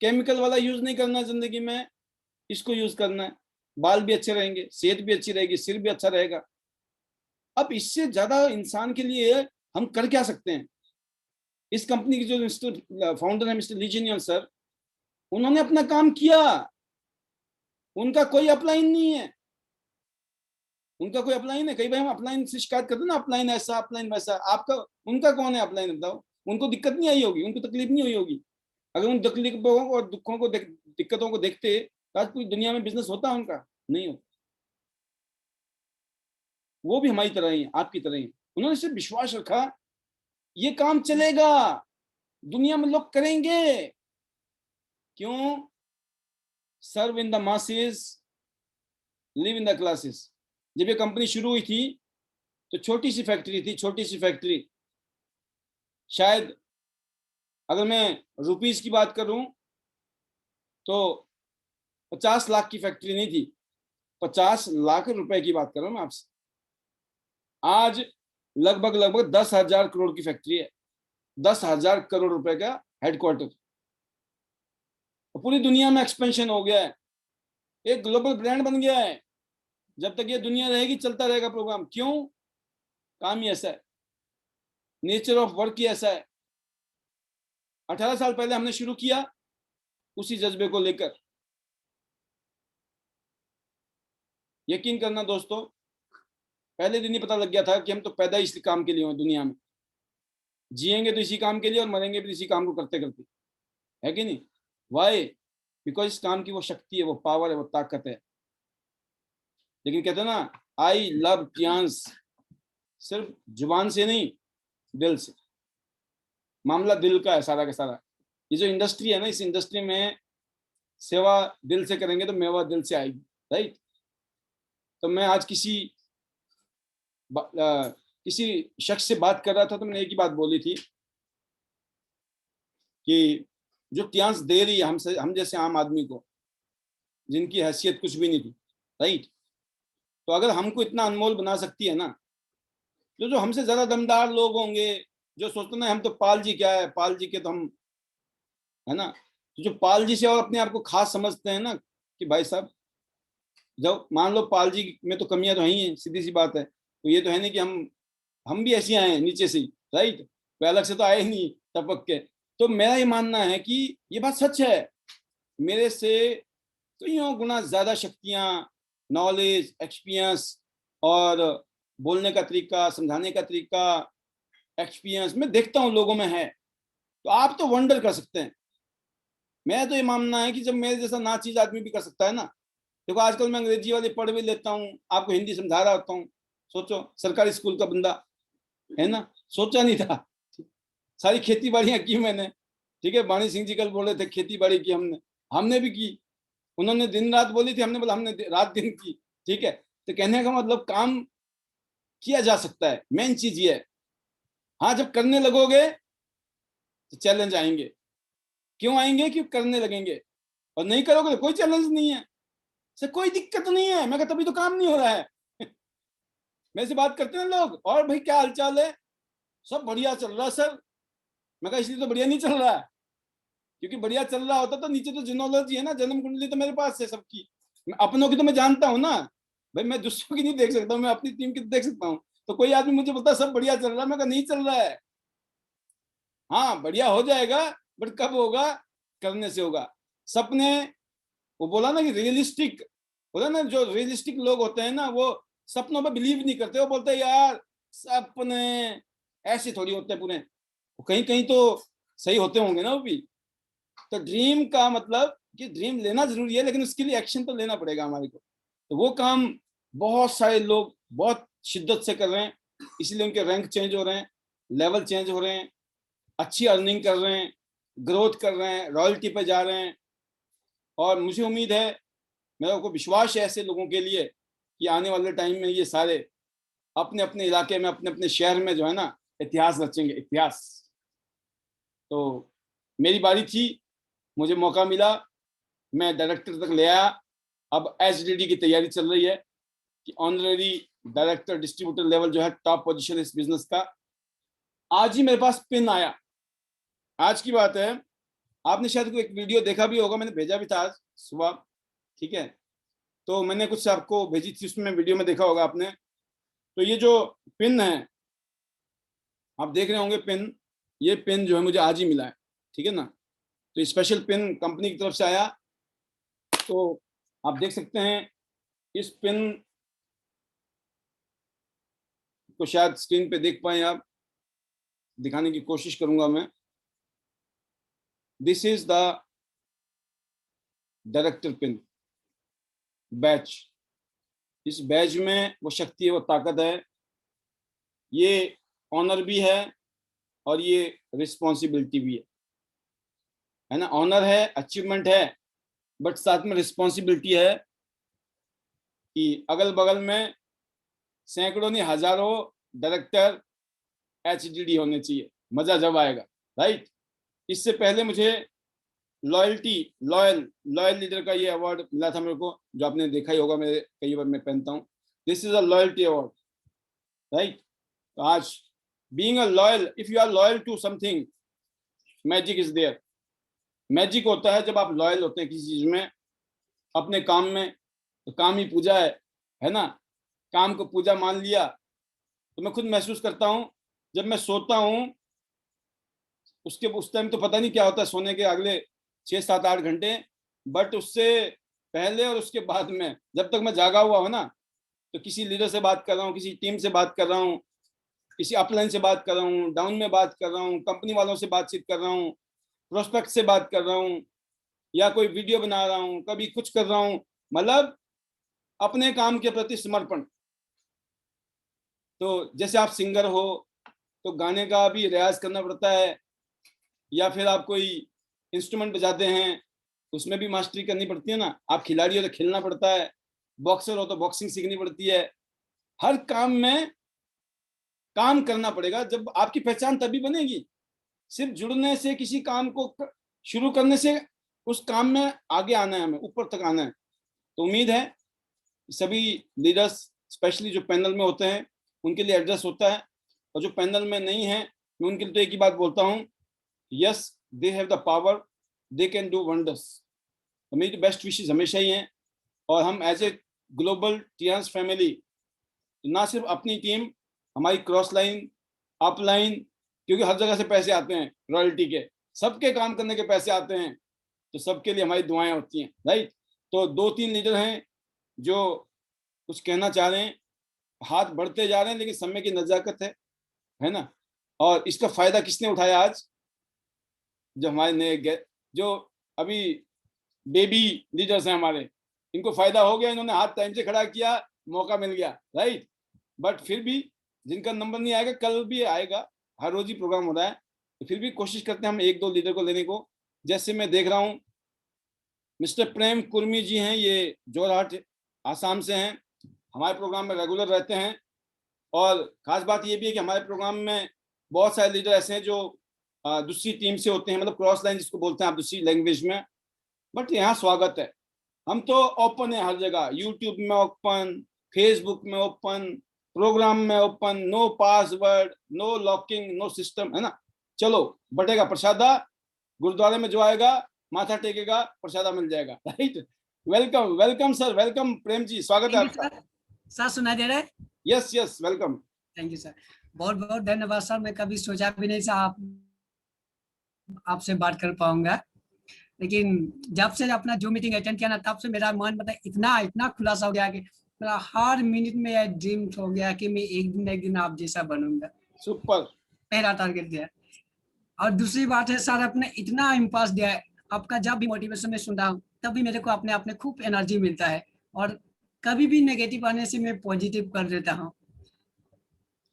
केमिकल वाला यूज नहीं करना जिंदगी में, इसको यूज करना है, बाल भी अच्छे रहेंगे, सेहत भी अच्छी रहेगी, सिर भी अच्छा रहेगा। अब इससे ज्यादा इंसान के लिए हम कर क्या सकते हैं? इस कंपनी के जो फाउंडर है मिस्टर लीजिनियन सर, उन्होंने अपना काम किया, उनका कोई अपलाइन नहीं है, उनका कोई अपलाइन है। कई बार हम अपलाइन से शिकायत करते हैं ना, अपलाइन ऐसा अपलाइन वैसा, आपका उनका कौन है अपलाइन? बताओ। उनको दिक्कत नहीं आई होगी, उनको तकलीफ नहीं हुई होगी। अगर उन तकलीफों और दुखों को दिक्कतों को देखते तो आज पूरी दुनिया में बिजनेस होता उनका? नहीं होता। वो भी हमारी तरह ही, आपकी तरह ही, उन्होंने सिर्फ विश्वास रखा, ये काम चलेगा, दुनिया में लोग करेंगे। क्यों? Serve in the masses, live in the classes. जब ये कंपनी शुरू हुई थी तो छोटी सी फैक्ट्री थी, छोटी सी फैक्ट्री, शायद अगर मैं रुपीस की बात करूं तो 50 लाख की फैक्ट्री नहीं थी, 50 लाख रुपए की बात कर रहा हूं मैं आपसे। आज लगभग 10,000 करोड़ की फैक्ट्री है, 10,000 करोड़ रुपए का हेडक्वार्टर, पूरी दुनिया में एक्सपेंशन हो गया है, एक ग्लोबल ब्रांड बन गया है। जब तक ये दुनिया रहेगी चलता रहेगा प्रोग्राम। क्यों? काम ही ऐसा है, नेचर ऑफ वर्क ही ऐसा है। 18 साल पहले हमने शुरू किया उसी जज्बे को लेकर। यकीन करना दोस्तों, पहले दिन ही पता लग गया था कि हम तो पैदा इस काम के लिए हुए दुनिया में। जिएंगे तो इसी काम के लिए और मरेंगे भी इसी काम को करते करते, है कि नहीं? वाई? बिकॉज इस काम की वो शक्ति है, वो पावर है, वो ताकत है। लेकिन कहते हैं ना, आई लव टियांस, सिर्फ जुबान से नहीं, दिल से। मामला दिल का है सारा का सारा। ये जो इंडस्ट्री है ना, इस इंडस्ट्री में सेवा दिल से करेंगे तो मेवा दिल से आएगी, राइट? तो मैं आज किसी शख्स से बात कर रहा था तो मैंने एक ही बात बोली थी कि जो टियांस दे रही है हमसे, हम जैसे आम आदमी को, जिनकी हैसियत कुछ भी नहीं थी, राइट? तो अगर हमको इतना अनमोल बना सकती है ना, जो हमसे ज्यादा दमदार लोग होंगे, जो सोचते ना हम तो पाल जी क्या है, पाल जी के तो हम, है ना, तो जो पाल जी से और अपने आप को खास समझते हैं ना, कि भाई साहब जब मान लो पाल जी में तो कमियां तो है ही हैं, सीधी सी बात है। तो ये तो है नहीं कि हम भी ऐसे आए हैं नीचे से, राइट? तो अलग से तो आए नहीं टपक के। तो मेरा ये मानना है कि ये बात सच है, मेरे से कईयों गुना ज्यादा शक्तियां, नॉलेज, एक्सपीरियंस और बोलने का तरीका, समझाने का तरीका, एक्सपीरियंस मैं देखता हूँ लोगों में है। तो आप तो वंडर कर सकते हैं। मैं तो ये मानना है कि जब मेरे जैसा नाचीज आदमी भी कर सकता है ना। देखो आजकल मैं अंग्रेजी वाले पढ़ भी लेता हूँ, आपको हिंदी समझा रहा होता हूँ। सोचो, सरकारी स्कूल का बंदा, है ना, सोचा नहीं था। सारी खेती बाड़ियां की मैंने, ठीक है। वाणी सिंह जी कल बोल रहे थे खेती बाड़ी की हमने भी की। उन्होंने दिन रात बोली थी, हमने बोला हमने रात दिन की, ठीक है। तो कहने का मतलब काम किया जा सकता है, मेन चीज ये है। हाँ, जब करने लगोगे तो चैलेंज आएंगे। क्यों आएंगे? क्यों करने लगेंगे। और नहीं करोगे तो कोई चैलेंज नहीं है, से कोई दिक्कत नहीं है। मैं कहता तभी तो काम नहीं हो रहा है। मेरे से बात करते हैं लोग, और भाई क्या हालचाल है? सब बढ़िया चल रहा है सर। मैं कहा इसलिए तो बढ़िया नहीं चल रहा है, क्योंकि बढ़िया चल रहा होता तो नीचे तो जिनोलॉजी है ना, जन्म कुंडली तो मेरे पास है सबकी। अपनों की तो मैं जानता हूँ ना भाई, मैं दूसरों की नहीं देख सकता हूँ, मैं अपनी टीम की देख सकता हूँ। तो कोई आदमी मुझे बोलता सब बढ़िया चल रहा है, मैं कहा नहीं चल रहा है। हाँ बढ़िया हो जाएगा, बट कब होगा? करने से होगा। सपने, वो बोला ना कि रियलिस्टिक, बोला ना जो रियलिस्टिक लोग होते हैं ना, वो सपनों पे बिलीव नहीं करते। वो बोलते हैं यार सपने ऐसे थोड़ी होते हैं पूरे, कहीं कहीं तो सही होते होंगे ना वो भी। तो ड्रीम का मतलब कि ड्रीम लेना जरूरी है, लेकिन उसके लिए एक्शन तो लेना पड़ेगा हमारे को। तो वो काम बहुत सारे लोग बहुत शिद्दत से कर रहे हैं, इसलिए उनके रैंक चेंज हो रहे हैं, लेवल चेंज हो रहे हैं, अच्छी अर्निंग कर रहे हैं, ग्रोथ कर रहे हैं, रॉयल्टी पे जा रहे हैं। और मुझे उम्मीद है, मेरे को विश्वास है ऐसे लोगों के लिए कि आने वाले टाइम में ये सारे अपने अपने इलाके में, अपने अपने शहर में जो है ना, इतिहास रचेंगे, इतिहास। तो मेरी बारी थी, मुझे मौका मिला, मैं डायरेक्टर तक ले आया। अब एचडीडी की तैयारी चल रही है कि ऑनररी डायरेक्टर डिस्ट्रीब्यूटर लेवल जो है, टॉप पोजीशन इस बिजनेस का। आज ही मेरे पास पिन आया, आज की बात है। आपने शायद कोई एक वीडियो देखा भी होगा, मैंने भेजा भी था आज सुबह, ठीक है। तो मैंने कुछ आपको भेजी थी, उसमें वीडियो में देखा होगा आपने। तो ये जो पिन है, आप देख रहे होंगे पिन, ये पिन जो है मुझे आज ही मिला है, ठीक है ना। तो स्पेशल पिन कंपनी की तरफ से आया। तो आप देख सकते हैं इस पिन को, शायद स्क्रीन पे देख पाए आप, दिखाने की कोशिश करूंगा मैं। This is the director pin batch. इस बैच में वो शक्ति है, वो ताकत है, ये ऑनर भी है और ये रिस्पॉन्सिबिलिटी भी है ना। ऑनर है, अचीवमेंट है, बट साथ में रिस्पॉन्सिबिलिटी है कि अगल बगल में सैकड़ों नहीं हजारों डायरेक्टर एचडीडी होने चाहिए। मजा जब आएगा, राइट। इससे पहले मुझे लॉयल लीडर का ये अवार्ड मिला था मेरे को, जो आपने देखा ही होगा, मेरे कई बार मैं पहनता हूँ। This is a loyalty award, right. तो आज being a loyal, if you are loyal to something, magic is there. Magic होता है जब आप लॉयल होते हैं किसी चीज में, अपने काम में। तो काम ही पूजा है ना। काम को पूजा मान लिया। तो मैं खुद महसूस करता हूँ, जब मैं सोता हूँ उस टाइम तो पता नहीं क्या होता है, सोने के अगले 6-7-8 घंटे, बट उससे पहले और उसके बाद में जब तक मैं जागा हुआ हूँ ना, तो किसी लीडर से बात कर रहा हूँ, किसी टीम से बात कर रहा हूँ, किसी अपलाइन से बात कर रहा हूँ, डाउन में बात कर रहा हूँ, कंपनी वालों से बातचीत कर रहा हूँ, प्रोस्पेक्ट से बात कर रहा हूँ, या कोई वीडियो बना रहा हूँ, कभी कुछ कर रहा हूँ, मतलब अपने काम के प्रति समर्पण। तो जैसे आप सिंगर हो तो गाने का भी रियाज करना पड़ता है, या फिर आप कोई इंस्ट्रूमेंट बजाते हैं उसमें भी मास्टरी करनी पड़ती है ना। आप खिलाड़ी हो तो खेलना पड़ता है, बॉक्सर हो तो बॉक्सिंग सीखनी पड़ती है। हर काम में काम करना पड़ेगा। जब आपकी पहचान तभी बनेगी, सिर्फ जुड़ने से, किसी काम को शुरू करने से उस काम में आगे आना है, हमें ऊपर तक आना है। तो उम्मीद है सभी लीडर्स, स्पेशली जो पैनल में होते हैं, उनके लिए एड्रेस होता है, और जो पैनल में नहीं है मैं उनके लिए तो एक ही बात बोलता हूँ, yes they have the power, they can do wonders. तो मेरी बेस्ट विशेस हमेशा ही हैं। और हम as a global Tiens family, ना सिर्फ अपनी टीम, हमारी क्रॉस लाइन, अप लाइन, क्योंकि हर जगह से पैसे आते हैं रॉयल्टी के, सबके काम करने के पैसे आते हैं, तो सबके लिए हमारी दुआएं होती हैं, राइट। तो 2-3 लीडर हैं जो कुछ कहना चाह रहे हैं, हाथ बढ़ते जा रहे हैं, लेकिन समय की नजाकत है ना। और इसका फायदा किसने उठाया आज? जो हमारे नए, जो अभी बेबी लीडर्स हैं हमारे, इनको फायदा हो गया, इन्होंने हाथ टाइम से खड़ा किया, मौका मिल गया, राइट। बट फिर भी जिनका नंबर नहीं आएगा, कल भी आएगा, हर रोज ही प्रोग्राम हो रहा है, तो फिर भी कोशिश करते हैं हम 1-2 लीडर को लेने को। जैसे मैं देख रहा हूँ मिस्टर प्रेम कुर्मी जी हैं, ये जोरहाट आसाम से हैं, हमारे प्रोग्राम में रेगुलर रहते हैं। और खास बात ये भी है कि हमारे प्रोग्राम में बहुत सारे लीडर ऐसे हैं जो दूसरी टीम से होते हैं, मतलब क्रॉस लाइन जिसको बोलते हैं आप दूसरी लैंग्वेज में, बट यहाँ स्वागत है। हम तो ओपन है हर जगह, यूट्यूब में ओपन, फेसबुक में ओपन, प्रोग्राम में open, no password, no locking, no system, है ना। चलो बटेगा प्रसादा, गुरुद्वारे में जो आएगा माथा टेकेगा, प्रसादा मिल जाएगा, right. Welcome welcome sir, welcome Prem ji, स्वागत है आपका। सर सुनाई दे रहा है? Yes yes, welcome. Thank you sir, बहुत बहुत धन्यवाद सर। मैं कभी सोचा भी नहीं था आपसे बात कर पाऊंगा, लेकिन जब से अपना जो मीटिंग अटेंड किया ना, तब से मेरा मन मतलब इतना खुलासा हो गया कि मेरा हर मिनट में यह ड्रीम हो गया कि मैं एक दिन आप जैसा बनूंगा। सुपर, पहला टारगेट दिया। और दूसरी बात है सर, आपने इतना इम्पास दिया है, आपका जब भी मोटिवेशन में सुनता हूँ तभी मेरे को अपने आप में खूब एनर्जी मिलता है, और कभी भी नेगेटिव आने से मैं पॉजिटिव कर देता हूँ।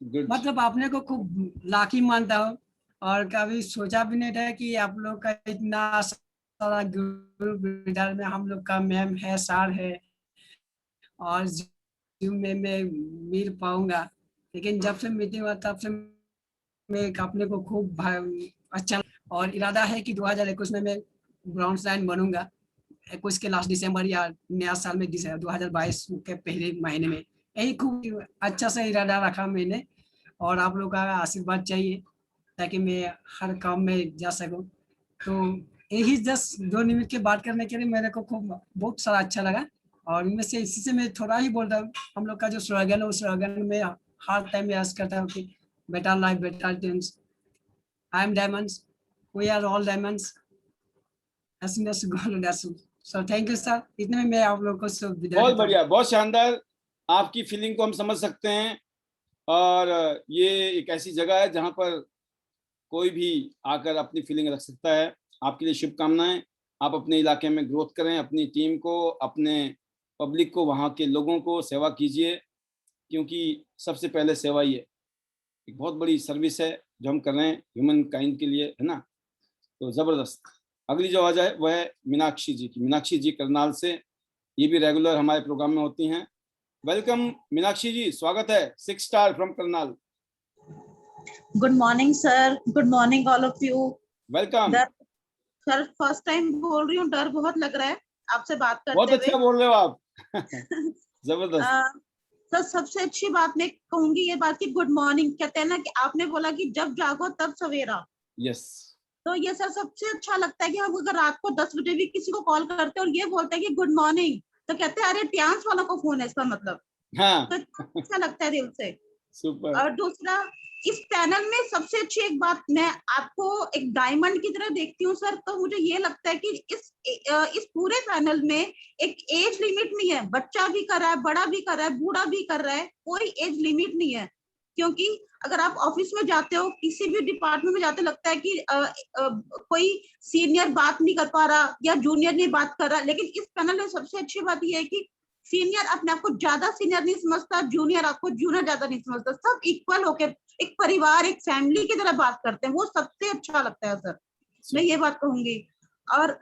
मतलब आपने को खूब लाकी मानता हूँ, और कभी सोचा भी नहीं था कि आप लोग का इतना सारा ग्रुप लीडर में हम लोग का मैम है, सर है, और जिम में मैं मिल पाऊंगा। लेकिन जब से मीटिंग हुआ तब से मैं अपने को खूब अच्छा, और इरादा है कि 2021 में मैं ब्राउन लाइन बनूंगा। 21 के लास्ट दिसंबर या नया साल में 2022 के पहले महीने में, यही खूब अच्छा से इरादा रखा मैंने। और आप लोग का आशीर्वाद चाहिए ताकि मैं हर काम में जा सकूं। तो यही जस्ट 2 मिनट के बात करने के लिए मेरे को खूब बहुत सारा अच्छा लगा। और इनमें से इसी से मैं थोड़ा ही बोल रहा हूँ, हम लोग का जो स्लोगन है उस स्लोगन में हर टाइम में याद करता हूँ कि better life better dreams, I am diamonds, we are all diamonds, happiness gold dust. So thank you sir, इतने में मैं आप लोग को सब विदा। बहुत बढ़िया, बहुत शानदार, आपकी फीलिंग को हम समझ सकते हैं। और ये एक ऐसी जगह है जहाँ पर कोई भी आकर अपनी फीलिंग रख सकता है। आपके लिए शुभकामनाएं। आप अपने इलाके में ग्रोथ करें, अपनी टीम को, अपने पब्लिक को, वहाँ के लोगों को सेवा कीजिए, क्योंकि सबसे पहले सेवा ही है। एक बहुत बड़ी सर्विस है जो हम कर रहे हैं ह्यूमन काइंड के लिए, है ना। तो ज़बरदस्त। अगली जो आवाज़ है वह है मीनाक्षी जी की। मीनाक्षी जी करनाल से, ये भी रेगुलर हमारे प्रोग्राम में होती हैं। वेलकम मीनाक्षी जी, स्वागत है। 6 star from Karnal. Good morning sir, good morning all of you. Welcome sir, first time बोल रही हूँ, डर बहुत लग रहा है आपसे बात करते बहुत हुए। अच्छा बोल रहे हो आप। जबरदस्त। सर, सबसे अच्छी बात मैं कहूंगी ये बात कि गुड मॉर्निंग। कहते हैं ना कि आपने बोला कि जब जागो तब सवेरा। यस। तो ये सर सबसे अच्छा लगता है कि हम अगर रात को 10 बजे भी किसी को कॉल करते हैं और ये बोलते हैं कि गुड मॉर्निंग, तो कहते हैं अरे टियांस वालों को फोन है इसका मतलब। हाँ। तो अच्छा लगता है दिल से। सुपर। और दूसरा, इस पैनल में सबसे अच्छी एक बात, मैं आपको एक डायमंड की तरह देखती हूँ सर। तो मुझे ये लगता है कि इस पूरे पैनल में एक एज लिमिट नहीं है। बच्चा भी कर रहा है, बड़ा भी कर रहा है, बूढ़ा भी कर रहा है, कोई एज लिमिट नहीं है। क्योंकि अगर आप ऑफिस में जाते हो, किसी भी डिपार्टमेंट में जाते, लगता है कि कोई सीनियर बात नहीं कर पा रहा या जूनियर नहीं बात कर रहा, लेकिन इस पैनल में सबसे अच्छी बात यह है कि सीनियर अपने आप को ज्यादा सीनियर नहीं समझता, जूनियर आपको जूनियर ज्यादा नहीं समझता, सब इक्वल होकर एक परिवार, एक फैमिली की तरह बात करते हैं, वो सबसे अच्छा लगता है सर। मैं ये बात कहूंगी। और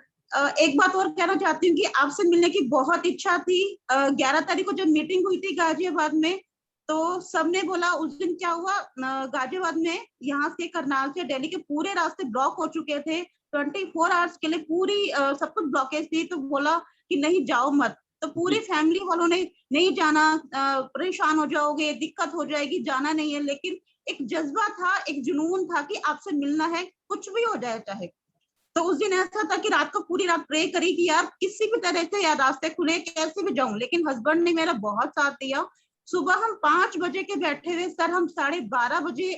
एक बात और कहना चाहती हूँ कि आपसे मिलने की बहुत इच्छा थी। 11 तारीख को जब मीटिंग हुई थी गाजियाबाद में, तो सबने बोला, उस दिन क्या हुआ, गाजियाबाद में यहाँ से करनाल से दिल्ली के पूरे रास्ते ब्लॉक हो चुके थे, 24 आवर्स के लिए पूरी सब कुछ ब्लॉकेज थी। तो बोला कि नहीं जाओ मत, तो पूरी फैमिली वालों ने नहीं जाना, परेशान हो जाओगे, दिक्कत हो जाएगी, जाना नहीं है। लेकिन एक जज्बा था, एक जुनून था कि आपसे मिलना है, कुछ भी हो जाए चाहे। तो उस दिन ऐसा था कि रात को पूरी रात प्रे करी कि यार किसी भी तरह से यार रास्ते खुले, कैसे भी जाऊं। लेकिन हस्बैंड ने मेरा बहुत साथ दिया। सुबह हम 5 बजे के बैठे हुए सर, हम 12:30 बजे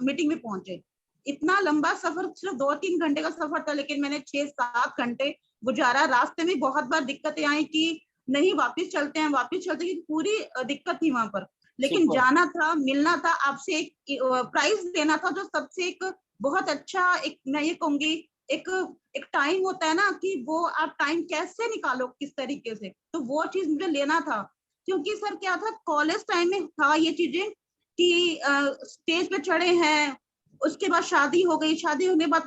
मीटिंग में पहुंचे। इतना लंबा सफर, सिर्फ 2-3 घंटे का सफर था, लेकिन मैंने 6-7 घंटे गुजारा। रास्ते में बहुत बार दिक्कतें आई कि नहीं वापिस चलते हैं, पूरी दिक्कत थी वहां पर। लेकिन जाना था, मिलना था, आपसे एक प्राइज देना था, जो सबसे एक बहुत अच्छा, एक मैं ये कहूंगी एक टाइम होता है ना कि वो आप टाइम कैसे निकालो, किस तरीके से, तो वो चीज मुझे लेना था। क्योंकि सर क्या था, कॉलेज टाइम में था ये चीजें कि स्टेज पे चढ़े हैं, उसके बाद शादी हो गई, शादी होने के बाद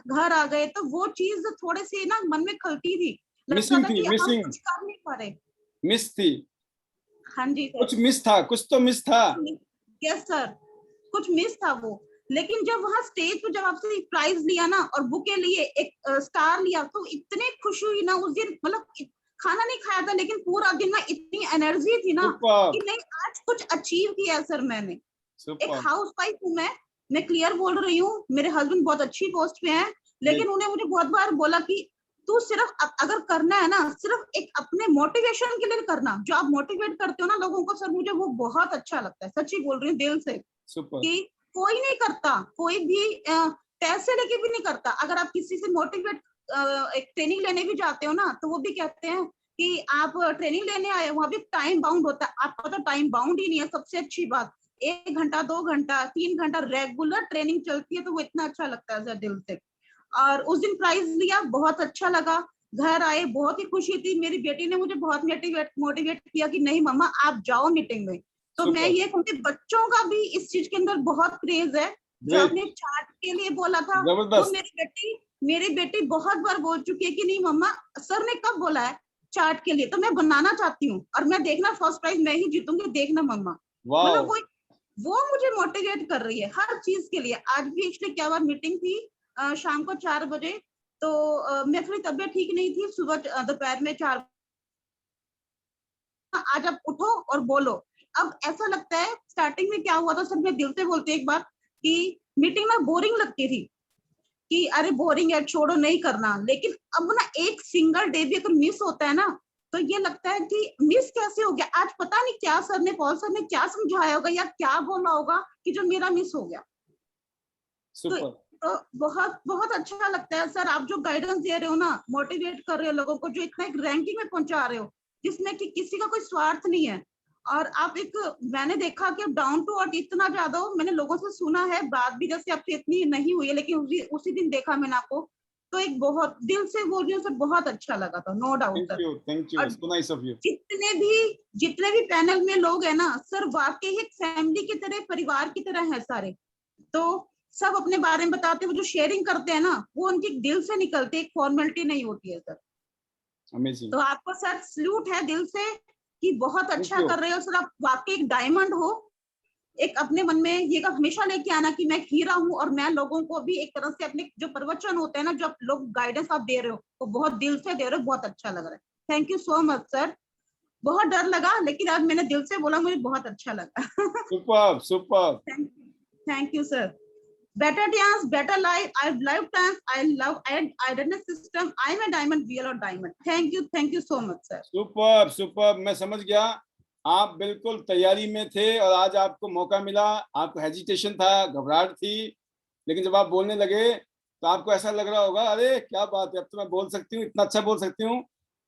घर आ गए, तो वो चीज थोड़े से ना मन में खलती थी, लगता था कि हम कुछ कर नहीं पा रहे, मिस थी। हाँ जी सर, कुछ मिस था, कुछ तो मिस था। यस सर, कुछ मिस था वो। लेकिन जब वहां स्टेज पे जब आपसे प्राइज लिया ना और बुके लिए, एक स्टार लिया, तो इतने खुशी हुई ना उस दिन। मतलब खाना नहीं खाया था, लेकिन पूरा दिन ना इतनी एनर्जी थी ना कि नहीं आज कुछ अचीव किया सर मैंने। एक हाउस वाइफ हूँ मैं क्लियर बोल रही हूँ, मेरे हस्बैंड बहुत अच्छी पोस्ट पे हैं, लेकिन उन्हें मुझे बहुत बार बोला कि तू सिर्फ अगर करना है ना, सिर्फ एक अपने मोटिवेशन के लिए करना, जो आप मोटिवेट करते हो ना लोगों को, सर मुझे वो बहुत अच्छा लगता है, सच्ची बोल रही हूँ दिल से। कि कोई नहीं करता, कोई भी पैसे लेके भी नहीं करता। अगर आप किसी से मोटिवेट एक ट्रेनिंग लेने भी जाते हो ना, तो वो भी कहते हैं कि आप ट्रेनिंग लेने आए, वहां भी टाइम बाउंड होता है, आपका तो टाइम बाउंड ही नहीं है। सबसे अच्छी बात, 1 घंटा 2 घंटा 3 घंटा रेगुलर ट्रेनिंग चलती है, तो वो इतना अच्छा लगता है सर दिल से। और उस दिन प्राइज लिया, बहुत अच्छा लगा, घर आए बहुत ही खुशी थी। मेरी बेटी ने मुझे बहुत मोटिवेट किया कि नहीं मम्मा आप जाओ मीटिंग में। तो मैं ये कहूँगी बच्चों का भी इस चीज के अंदर बहुत क्रेज है। जो आपने चार्ट के लिए बोला था, वो मेरी बेटी बहुत बार बोल चुकी है कि नहीं मम्मा सर ने कब बोला है चार्ट के लिए, तो मैं बनाना चाहती हूँ, और मैं देखना फर्स्ट प्राइज मैं ही जीतूंगी, देखना मम्मा। मतलब वो मुझे मोटिवेट कर रही है हर चीज के लिए। आज भी एक्चुअली क्या हुआ, मीटिंग थी शाम को 4 बजे, तो मैं थोड़ी तबीयत ठीक नहीं थी, सुबह दोपहर में 4 आज आप उठो और बोलो। अब ऐसा लगता है, स्टार्टिंग में क्या हुआ था सर, मैं दिल से बोलती हूँ एक बार कि मीटिंग ना बोरिंग लगती थी कि अरे बोरिंग है छोड़ो नहीं करना। लेकिन अब ना एक सिंगल डे भी अगर मिस होता है ना, तो ये लगता है कि मिस कैसे हो गया, आज पता नहीं क्या सर ने, पॉल सर ने क्या समझाया होगा या क्या बोला होगा कि जो मेरा मिस हो गया। तो बहुत बहुत अच्छा लगता है सर, आप जो गाइडेंस दे रहे हो ना, मोटिवेट कर रहे हो लोगों को, जो इतना एक रैंकिंग में पहुंचा रहे हो जिसमें कि किसी का कोई स्वार्थ नहीं है। और आप एक, मैंने देखा कि डाउन टू अर्थ इतना ज्यादा हो, मैंने लोगों से सुना है, बात भी जैसे आपसे इतनी नहीं हुई है, लेकिन उसी दिन देखा मैंने आपको, तो एक बहुत दिल से बोल रही हूँ सर, बहुत अच्छा लगा था, no doubt sir. Thank you, so nice of you. जितने भी पैनल में लोग हैं ना सर, वाकई एक फैमिली की तरह, परिवार की तरह है सारे। तो सब अपने बारे में बताते हैं, जो शेयरिंग करते हैं ना, वो उनकी दिल से निकलती है, एक फॉर्मेलिटी नहीं होती है सर। अमेजिंग। तो आपको सर सल्यूट है दिल से कि बहुत अच्छा कर रहे हो सर, आप वाकई एक डायमंड हो। एक अपने मन में ये हमेशा लेके आना कि मैं हीरा हूँ, और मैं लोगों को भी एक तरह से अपने जो प्रवचन होते हैं ना, जो लोग गाइडेंस आप दे रहे हो, वो बहुत दिल से दे रहे हो, बहुत अच्छा लग रहा है। Thank you so much sir. बहुत डर लगा, लेकिन आज मैंने दिल से बोला, मुझे बहुत अच्छा लगा। Superb superb. Thank you sir. Better dance, better life. I love dance. I love identity system. I'm a diamond, real or diamond. Thank you so much, sir. Superb superb, मैं समझ गया, आप बिल्कुल तैयारी में थे और आज आपको मौका मिला। आपको हेजिटेशन था, घबराहट थी, लेकिन जब आप बोलने लगे तो आपको ऐसा लग रहा होगा अरे क्या बात है, अब तो मैं बोल सकती हूँ, इतना अच्छा बोल सकती हूँ।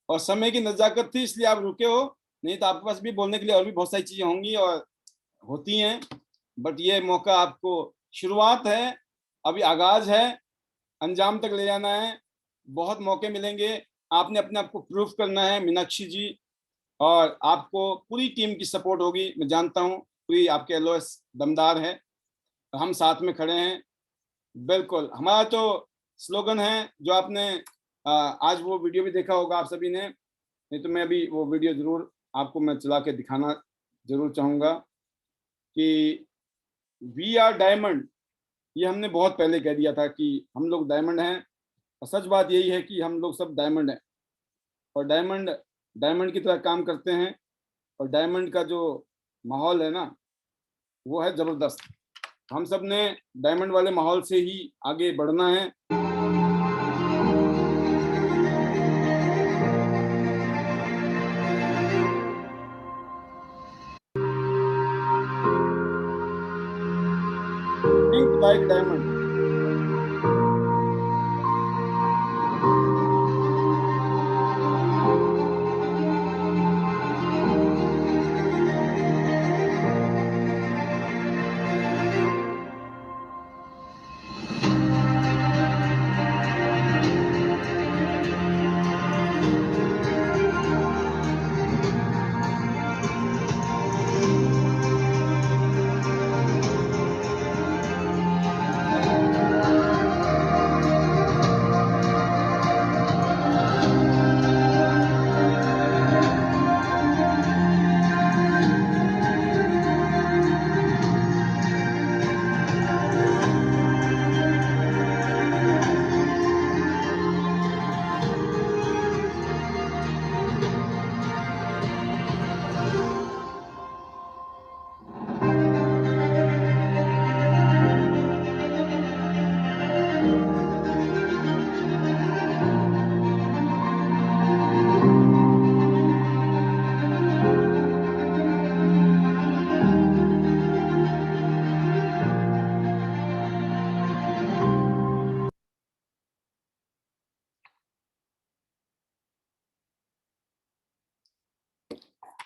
और समय की नजाकत थी, इसलिए आप रुके हो, नहीं तो आपके पास भी बोलने के लिए और भी बहुत सारी चीजें होंगी और होती हैं। बट ये मौका आपको शुरुआत है, अभी आगाज है, अंजाम तक ले जाना है, बहुत मौके मिलेंगे। आपने अपने आप को प्रूफ करना है मीनाक्षी जी, और आपको पूरी टीम की सपोर्ट होगी। मैं जानता हूँ पूरी आपके LOS दमदार है, हम साथ में खड़े हैं। बिल्कुल, हमारा तो स्लोगन है जो आपने आज वो वीडियो भी देखा होगा आप सभी ने, नहीं तो मैं अभी वो वीडियो जरूर आपको मैं चला के दिखाना जरूर चाहूँगा कि वी आर डायमंड। ये हमने बहुत पहले कह दिया था कि हम लोग डायमंड हैं, और सच बात यही है कि हम लोग सब डायमंड हैं, और डायमंड की तरह काम करते हैं, और डायमंड का जो माहौल है ना वो है जबरदस्त। हम सब ने डायमंड वाले माहौल से ही आगे बढ़ना है। Think like diamond.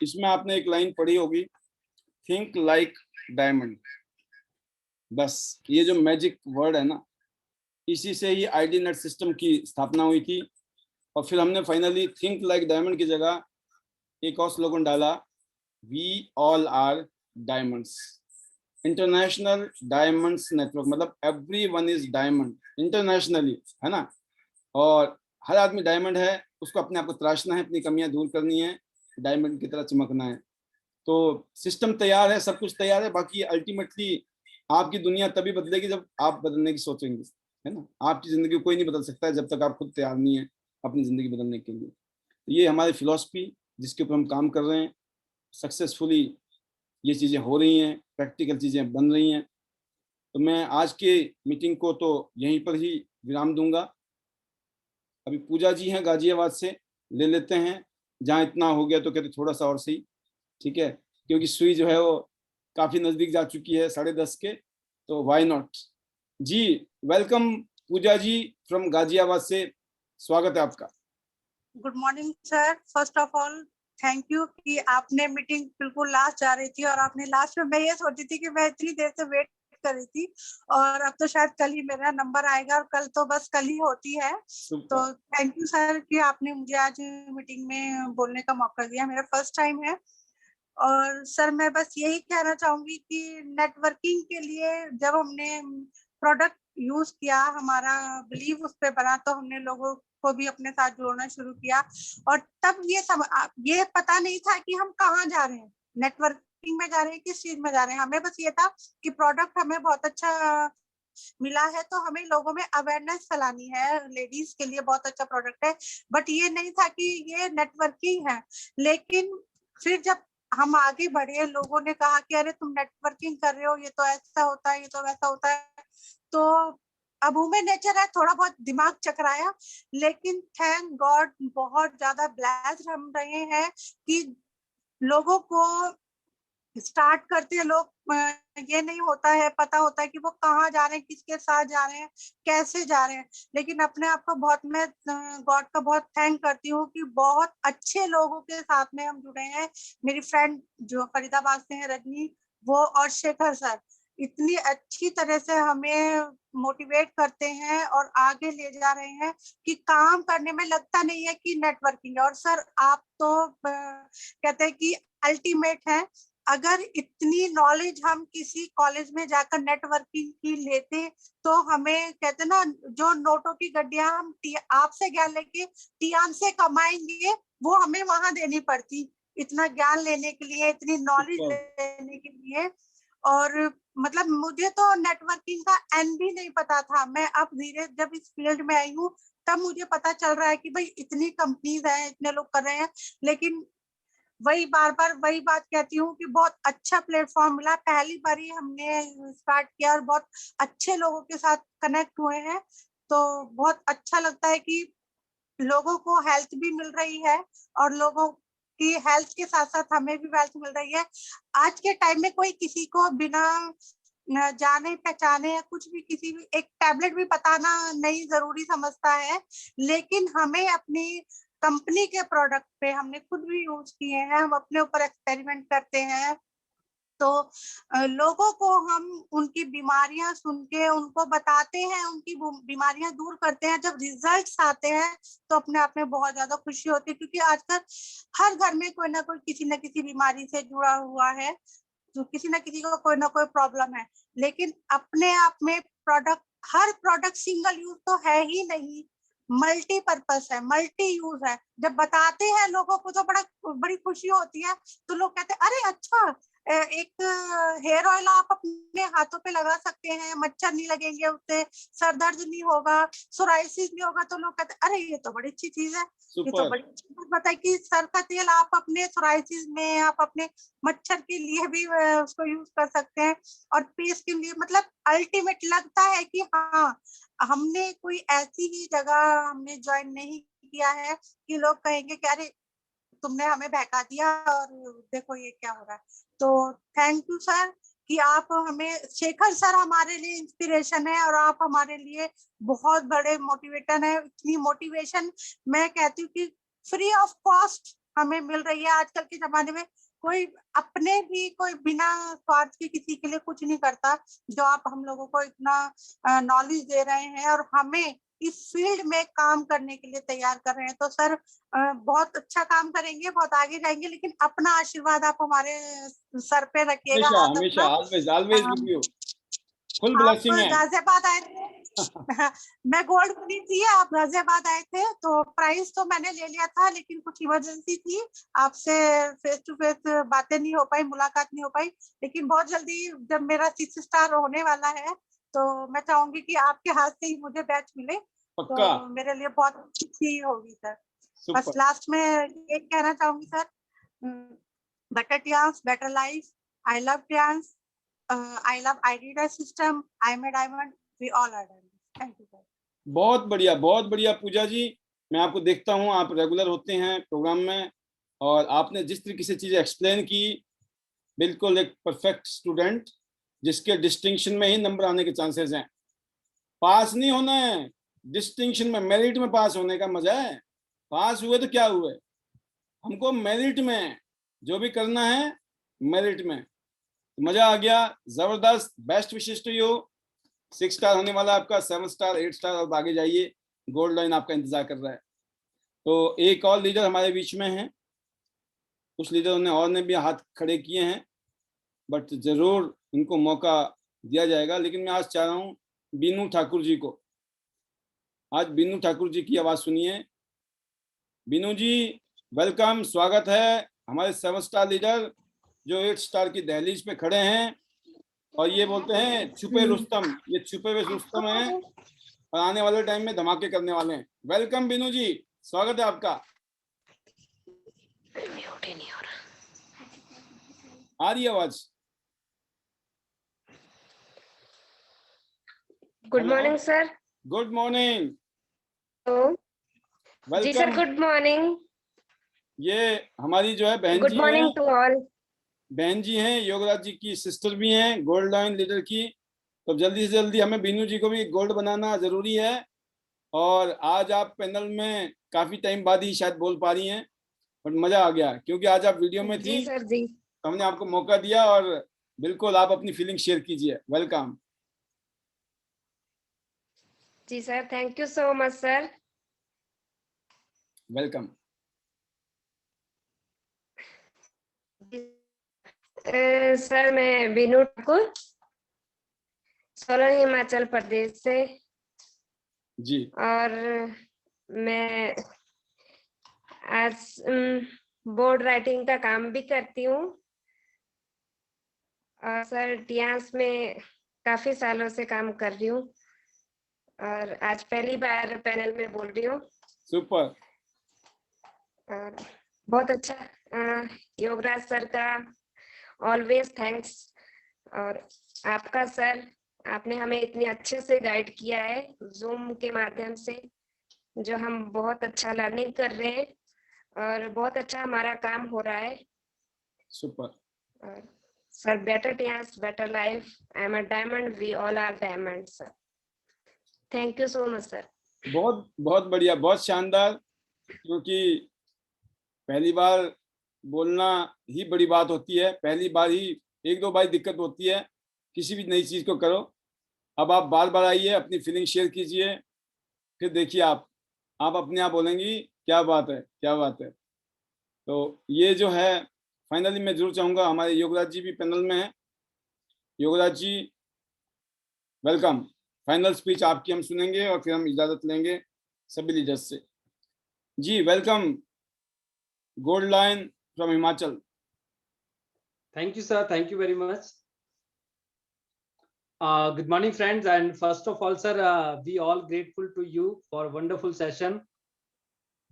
इसमें आपने एक लाइन पढ़ी होगी, थिंक लाइक डायमंड। बस ये जो मैजिक वर्ड है ना, इसी से ही ID नेट सिस्टम की स्थापना हुई थी, और फिर हमने फाइनली थिंक लाइक डायमंड की जगह एक और स्लोगन डाला, we all are diamonds. International diamonds network, मतलब एवरीवन इज डायमंड इंटरनेशनली, है ना। और हर आदमी डायमंड है, उसको अपने आप को तराशना है, अपनी कमियां दूर करनी है, डायमंड की तरह चमकना है। तो सिस्टम तैयार है, सब कुछ तैयार है, बाकी अल्टीमेटली आपकी दुनिया तभी बदलेगी जब आप बदलने की सोचेंगे, है ना। आपकी जिंदगी कोई नहीं बदल सकता है जब तक आप खुद तैयार नहीं है अपनी जिंदगी बदलने के लिए। तो ये हमारी फिलॉसफी जिसके ऊपर हम काम कर रहे हैं, सक्सेसफुली ये चीज़ें हो रही हैं, प्रैक्टिकल चीज़ें बन रही हैं। तो मैं आज के मीटिंग को तो यहीं पर ही विराम दूंगा। अभी पूजा जी हैं गाजियाबाद से, ले लेते हैं। जहाँ इतना हो गया तो कहते थोड़ा सा और सही, ठीक है, क्योंकि सुई जो है वो काफ़ी नज़दीक जा चुकी है 10:30 के, तो वाई नॉट। जी वेलकम पूजा जी फ्रॉम गाजियाबाद से, स्वागत है आपका। Good morning sir. First of all thank you कि आपने मीटिंग बिल्कुल लास्ट जा रही थी और आपने लास्ट में, मैं ये सोची थी कि मैं इतनी देर से वेट कर रही थी, और अब तो शायद कल ही मेरा नंबर आएगा, और कल तो बस कल ही होती है। तो थैंक यू सर कि आपने मुझे आज मीटिंग में बोलने का मौका दिया, मेरा फर्स्ट टाइम है। और सर मैं बस यही कहना चाहूंगी कि नेटवर्किंग के लिए जब हमने प्रोडक्ट यूज किया, हमारा बिलीव उस पर बना, तो हमने लोगों को भी अपने साथ जोड़ना शुरू किया। और तब ये पता नहीं था कि हम कहाँ जा रहे हैं, नेटवर्किंग में जा रहे हैं, किस चीज में जा रहे हैं। हमें बस ये था कि प्रोडक्ट हमें बहुत अच्छा मिला है, तो हमें लोगों में अवेयरनेस फैलानी है, लेडीज के लिए बहुत अच्छा प्रोडक्ट है। बट ये नहीं था कि ये नेटवर्किंग है। लेकिन फिर जब हम आगे बढ़े, लोगों ने कहा कि अरे तुम नेटवर्किंग कर रहे हो, ये तो ऐसा होता है, ये तो वैसा होता है। तो अब ह्यूमन नेचर है, थोड़ा बहुत दिमाग चकराया, लेकिन थैंक गॉड बहुत ज्यादा ब्लेस्ड हम रहे हैं कि लोगों को स्टार्ट करते हैं लोग, ये नहीं होता है, पता होता है कि वो कहाँ जा रहे हैं, किसके साथ जा रहे हैं, कैसे जा रहे हैं। लेकिन अपने आप को बहुत, मैं गॉड का बहुत थैंक करती हूँ कि बहुत अच्छे लोगों के साथ में हम जुड़े हैं। मेरी फ्रेंड जो फरीदाबाद से है, रजनी, वो, और शेखर सर, इतनी अच्छी तरह से हमें मोटिवेट करते हैं और आगे ले जा रहे हैं कि काम करने में लगता नहीं है कि नेटवर्किंग है। और सर आप तो कहते हैं कि अल्टीमेट है। अगर इतनी नॉलेज हम किसी कॉलेज में जाकर नेटवर्किंग की लेते तो हमें कहते ना, जो नोटों की गड्डियां हम आपसे ज्ञान लेके टियान से कमाएंगे वो हमें वहां देनी पड़ती, इतना ज्ञान लेने के लिए, इतनी नॉलेज लेने के लिए। और मतलब मुझे तो नेटवर्किंग का एन भी नहीं पता था। मैं अब धीरे जब इस फील्ड में आई हूँ तब मुझे पता चल रहा है कि भाई इतनी कंपनीज हैं, इतने लोग कर रहे हैं। लेकिन वही बार बार वही बात कहती हूँ कि बहुत अच्छा प्लेटफॉर्म मिला, पहली बार ही हमने स्टार्ट किया और बहुत अच्छे लोगों के साथ कनेक्ट हुए हैं। तो बहुत अच्छा लगता है कि लोगों को हेल्थ भी मिल रही है और लोगों की हेल्थ के साथ साथ हमें भी वेल्थ मिल रही है। आज के टाइम में कोई किसी को बिना जाने पहचाने या कुछ भी, किसी भी एक टैबलेट भी बताना नहीं जरूरी समझता है। लेकिन हमें अपनी कंपनी के प्रोडक्ट पे हमने खुद भी यूज किए हैं, हम अपने ऊपर एक्सपेरिमेंट करते हैं। तो लोगों को हम उनकी बीमारियां सुन के उनको बताते हैं, उनकी बीमारियां दूर करते हैं। जब रिजल्ट्स आते हैं तो अपने आप में बहुत ज्यादा खुशी होती है, क्योंकि आजकल हर घर में कोई ना कोई किसी न किसी बीमारी से जुड़ा हुआ है, तो किसी न किसी को कोई ना कोई प्रॉब्लम है। लेकिन अपने आप में प्रोडक्ट, हर प्रोडक्ट सिंगल यूज तो है ही नहीं, मल्टीपर्पस है, मल्टी यूज है। जब बताते हैं लोगों को तो बड़ी खुशी होती है। तो लोग कहते हैं अरे अच्छा, एक हेयर ऑयल आप अपने हाथों पे लगा सकते हैं, मच्छर नहीं लगेंगे उससे, सर दर्द नहीं होगा, सोराइसिस नहीं होगा। तो लोग कहते हैं अरे ये तो बड़ी अच्छी चीज है, ये तो बड़ी अच्छी बात बताई कि सर का तेल आप अपने सोराइसिस में, आप अपने मच्छर के लिए भी उसको यूज कर सकते हैं और फेस के लिए। मतलब अल्टीमेट लगता है कि हाँ, हमने कोई ऐसी ही जगह हमने ज्वाइन नहीं किया है कि लोग कहेंगे कि अरे तुमने हमें बहका दिया और देखो ये क्या हो रहा है। तो थैंक यू सर कि आप हमें, शेखर सर हमारे लिए इंस्पिरेशन है और आप हमारे लिए बहुत बड़े मोटिवेटर है। इतनी मोटिवेशन मैं कहती हूँ कि फ्री ऑफ कॉस्ट हमें मिल रही है। आजकल के जमाने में कोई अपने भी कोई बिना स्वार्थ के किसी के लिए कुछ नहीं करता। जो आप हम लोगों को इतना नॉलेज दे रहे हैं और हमें इस फील्ड में काम करने के लिए तैयार कर रहे हैं, तो सर बहुत अच्छा काम करेंगे, बहुत आगे जाएंगे। लेकिन अपना आशीर्वाद आप हमारे सर पे रखिएगा। हमेशा हमेशा, always always with you, full blessing है। गाजियाबाद आए थे मैं गोल्ड बनी थी, आप गाजियाबाद आए थे तो प्राइस तो मैंने ले लिया था, लेकिन कुछ इमरजेंसी थी, आपसे फेस टू फेस बातें नहीं हो पाई, मुलाकात नहीं हो पाई। लेकिन बहुत जल्दी जब मेरा 6 स्टार होने वाला है तो मैं चाहूंगी कि आपके हाथ से ही मुझे बैच मिले, पक्का, तो मेरे लिए बहुत अच्छी होगी सर। बस सुपर। लास्ट में एक कहना चाहूंगी sir, better Tiens, better life, I love Tians, I love Adidas system, I'm a diamond, we all are diamond. Thank you sir. बहुत बढ़िया पूजा जी। मैं आपको देखता हूँ, आप रेगुलर होते हैं प्रोग्राम में, और आपने जिस तरीके से चीजें एक्सप्लेन की, बिल्कुल एक परफेक्ट स्टूडेंट जिसके डिस्टिंक्शन में ही नंबर आने के चांसेस हैं। पास नहीं होना है, डिस्टिंक्शन में, मेरिट में पास होने का मजा है। पास हुए तो क्या हुए, हमको मेरिट में जो भी करना है, मेरिट में। मजा आ गया, जबरदस्त, best wishes to you. 6 star होने वाला आपका, 7 स्टार, 8 स्टार, अब आगे जाइए, गोल्ड लाइन आपका इंतजार कर रहा है। तो एक और लीडर हमारे बीच में है, कुछ लीडरों ने और ने भी हाथ खड़े किए हैं, बट जरूर उनको मौका दिया जाएगा। लेकिन मैं आज चाह रहा हूँ बीनू ठाकुर जी को, आज बीनू ठाकुर जी की आवाज सुनिए। बीनू जी वेलकम, स्वागत है, हमारे 7 स्टार लीडर जो 8 स्टार की दहलीज पे खड़े हैं और ये बोलते हैं छुपे रुस्तम, ये छुपे हुए रुस्तम हैं और आने वाले टाइम में धमाके करने वाले हैं। वेलकम बीनू जी, स्वागत है आपका। आ रही आवाज? Good morning sir. Good morning. जी सर, गुड मॉर्निंग। ये हमारी जो है बहन जी, गुड मॉर्निंग टू ऑल। बहन जी हैं, योगराज जी की सिस्टर भी हैं, गोल्ड लाइन लीडर की। तो जल्दी से जल्दी हमें बीनू जी को भी गोल्ड बनाना जरूरी है। और आज आप पैनल में काफी टाइम बाद ही शायद बोल पा रही हैं, बट मजा आ गया क्योंकि आज आप वीडियो में थी। जी सर जी। हमने आपको मौका दिया और बिल्कुल, आप अपनी फीलिंग शेयर कीजिए। वेलकम। जी sir, thank you so much sir. Welcome. Sir मैं बीनू ठाकुर, सोलन हिमाचल प्रदेश से, जी और मैं आज बोर्ड राइटिंग का काम भी करती हूँ, और सर टियास में काफी सालों से काम कर रही हूँ, और आज पहली बार पैनल में बोल रही हूँ। सुपर। और बहुत अच्छा, योगराज सर का ऑलवेज थैंक्स, और आपका सर, आपने हमें इतने अच्छे से गाइड किया है जूम के माध्यम से, जो हम बहुत अच्छा लर्निंग कर रहे हैं और बहुत अच्छा हमारा काम हो रहा है। सुपर। और sir, better Tians better life, I am a diamond, we all are diamond sir. Thank you so much sir. बहुत बहुत बढ़िया, बहुत शानदार। क्योंकि पहली बार बोलना ही बड़ी बात होती है, पहली बार ही, एक दो बार दिक्कत होती है किसी भी नई चीज को करो। अब आप बार बार आइए, अपनी फीलिंग शेयर कीजिए, फिर देखिए आप अपने आप बोलेंगी क्या बात है, क्या बात है। तो ये जो है, फाइनली मैं जरूर चाहूंगा, हमारे योगराज जी भी पैनल में हैं। योगराज जी वेलकम। फाइनल स्पीच आपकी हम सुनेंगे और फिर हम इजाजत लेंगे सभी लीडर्स से। जी welcome, gold line from Himachal. Thank you, sir. Thank you very much. Good morning, friends. And first of all, sir, we all grateful to you for wonderful session.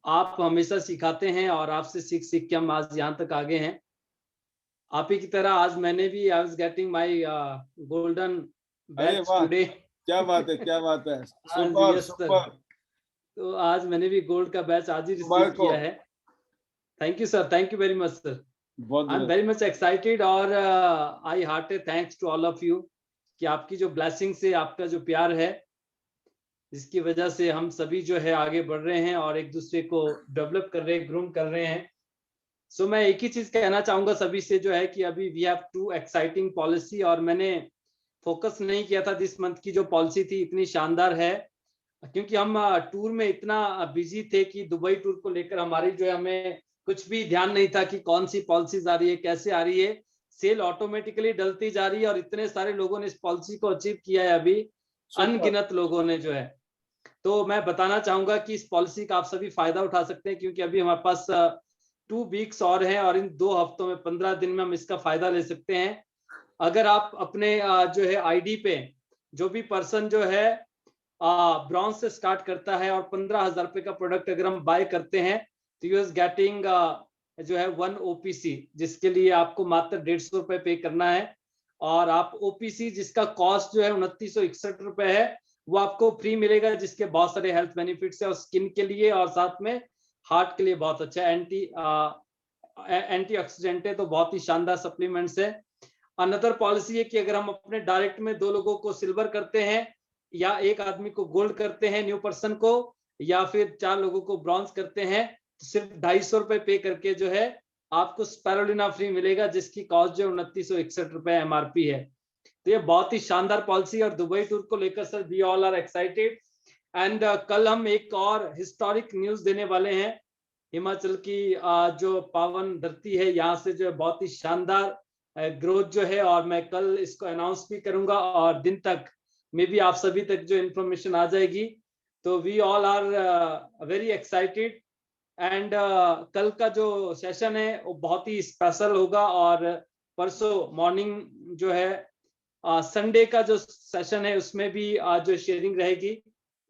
आप हमेशा सिखाते हैं और आपसे सीख सीख के हम आज यहाँ तक आगे हैं। आप ही की तरह आज मैंने भी I was getting my golden अरे badge वाह, today. क्या बात है, क्या बात है। हाँ जी, सुपर yes, sir. सुपर। तो आज मैंने भी गोल्ड का बैच आज ही रिसीव मुबारक हो। किया है। Thank you sir, thank you very much sir. बहुत I am very much excited, और I hearted thanks to all of you कि आपकी जो ब्लेसिंग से, आपका जो प्यार है, जिसकी वजह से हम सभी जो है आगे बढ़ रहे हैं और एक दूसरे को डेवलप कर रहे हैं, ग्रूम कर रहे हैं। सो मैं एक ही चीज कहना चाहूंगा सभी से, जो है कि अभी we have two exciting policy, और मैंने फोकस नहीं किया था दिस मंथ की जो पॉलिसी थी, इतनी शानदार है, क्योंकि हम टूर में इतना बिजी थे कि दुबई टूर को लेकर हमारी जो है, हमें कुछ भी ध्यान नहीं था कि कौन सी पॉलिसीज आ रही है, कैसे आ रही है। सेल ऑटोमेटिकली डलती जा रही है, और इतने सारे लोगों ने इस पॉलिसी को अचीव किया है अभी, अनगिनत लोगों ने जो है। तो मैं बताना चाहूंगा कि इस पॉलिसी का आप सभी फायदा उठा सकते हैं, क्योंकि अभी हमारे पास 2 वीक्स और हैं, और इन 2 हफ्तों में 15 दिन में हम इसका फायदा ले सकते हैं। अगर आप अपने जो है आईडी पे, जो भी पर्सन जो है ब्रॉन्ज से स्टार्ट करता है और 15,000 रुपए का प्रोडक्ट अगर हम बाय करते हैं, तो यू इज गेटिंग जो है 1 ओपीसी, जिसके लिए आपको मात्र 150 रुपए पे करना है। और आप ओपीसी जिसका कॉस्ट जो है 2961 रुपए है, वो आपको फ्री मिलेगा, जिसके बहुत सारे हेल्थ बेनिफिट्स है, और स्किन के लिए और साथ में हार्ट के लिए बहुत अच्छा है। एंटीऑक्सीडेंट है, तो बहुत ही शानदार सप्लीमेंट्स है। अनदर पॉलिसी है कि अगर हम अपने डायरेक्ट में 2 लोगों को सिल्वर करते हैं, या 1 आदमी को गोल्ड करते हैं, न्यू पर्सन को, या फिर 4 लोगों को ब्रॉन्ज करते हैं, तो सिर्फ 250 रुपए पे करके जो है आपको स्पारुलिना फ्री मिलेगा, जिसकी कॉस्ट जो 2961 रुपए एमआरपी है। तो ये बहुत ही शानदार पॉलिसी, और दुबई टूर को लेकर sir we all are excited. And कल हम एक और हिस्टोरिक न्यूज देने वाले हैं। हिमाचल की जो पावन धरती है, यहाँ से जो है बहुत ही शानदार ग्रोथ जो है, और मैं कल इसको अनाउंस भी करूंगा, और दिन तक मे बी आप सभी तक जो इन्फॉर्मेशन आ जाएगी। तो we all are very excited. And कल का जो सेशन है वो बहुत ही स्पेशल होगा, और परसों मॉर्निंग जो है संडे का जो सेशन है, उसमें भी जो शेयरिंग रहेगी।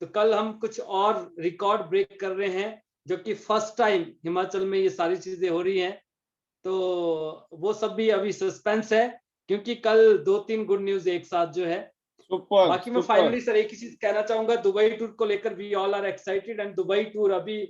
तो कल हम कुछ और रिकॉर्ड ब्रेक कर रहे हैं, जो कि फर्स्ट टाइम हिमाचल में ये सारी चीजें हो रही हैं। तो वो सब भी अभी सस्पेंस है, क्योंकि कल 2-3 गुड न्यूज एक साथ जो है। सुपर। बाकी मैं फाइनली सर एक ही चीज कहना चाहूंगा, दुबई टूर को लेकर we all are excited. And Dubai tour अभी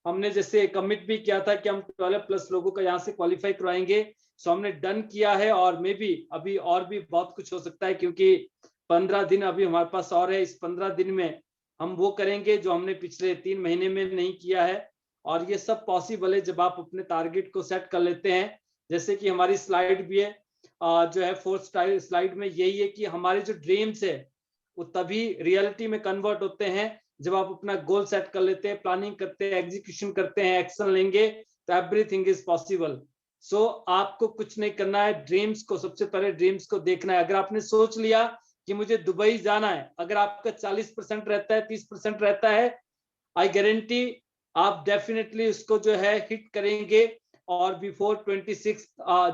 हमने जैसे कमिट भी किया था कि हम 12+ लोगों को यहाँ से क्वालिफाई करवाएंगे, सो हमने डन किया है। और मे बी अभी और भी बहुत कुछ हो सकता है, क्योंकि 15 दिन अभी हमारे पास और है। इस 15 दिन में हम वो करेंगे जो हमने पिछले 3 महीने में नहीं किया है, और ये सब पॉसिबल है जब आप अपने टारगेट को सेट कर लेते हैं। जैसे कि हमारी स्लाइड भी है जो है 4th स्लाइड में यही है कि हमारे जो ड्रीम्स है वो तभी रियलिटी में कन्वर्ट होते हैं जब आप अपना गोल सेट कर लेते हैं, प्लानिंग करते हैं, एग्जीक्यूशन करते हैं, एक्शन लेंगे तो एवरीथिंग इज पॉसिबल। सो आपको कुछ नहीं करना है, ड्रीम्स को सबसे पहले ड्रीम्स को देखना है। अगर आपने सोच लिया कि मुझे दुबई जाना है, अगर आपका 40% रहता है, 30% रहता है, आई गारंटी आप डेफिनेटली उसको जो है हिट करेंगे और बिफोर 26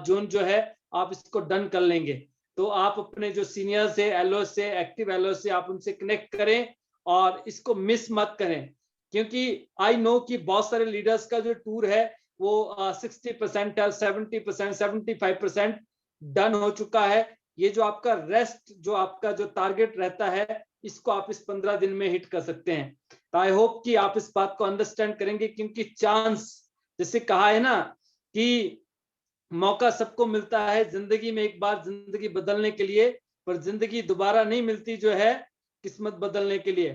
जून जो है आप इसको डन कर लेंगे। तो आप अपने जो सीनियर्स है, एलओ से, एक्टिव एलओ से आप उनसे कनेक्ट करें और इसको मिस मत करें, क्योंकि आई नो कि बहुत सारे लीडर्स का जो टूर है वो 60% है, 70%, 75% डन हो चुका है। ये जो आपका रेस्ट, जो आपका जो टारगेट रहता है, इसको आप इस 15 दिन में हिट कर सकते हैं। तो आई होप कि आप इस बात को अंडरस्टैंड करेंगे, क्योंकि चांस, जैसे कहा है ना कि मौका सबको मिलता है जिंदगी में एक बार जिंदगी बदलने के लिए, पर जिंदगी दोबारा नहीं मिलती जो है किस्मत बदलने के लिए।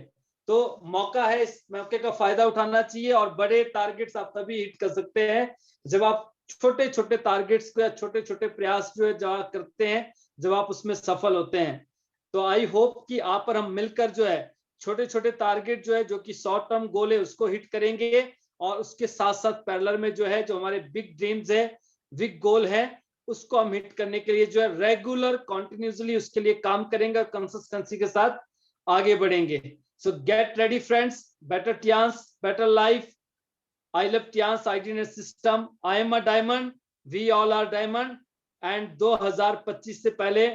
तो मौका है, इस मौके का फायदा उठाना चाहिए और बड़े टारगेट्स आप तभी हिट कर सकते हैं जब आप छोटे छोटे टारगेट्स को या छोटे छोटे प्रयास जो है जब करते हैं, जब आप उसमें सफल होते हैं। तो आई होप कि आप और हम मिलकर जो है छोटे छोटे टारगेट जो है, जो कि शॉर्ट टर्म गोल है, उसको हिट करेंगे और उसके साथ साथ पैरेलल में जो है जो हमारे बिग ड्रीम्स है, बिग गोल है, उसको हम हिट करने के लिए जो है रेगुलर कंटिन्यूअसली उसके लिए काम करेंगे और कंसिस्टेंसी के साथ आगे बढ़ेंगे। So get ready friends, better Tiens, better life. I love Tians identity system, I am a diamond, we all are diamond. And 2025 से पहले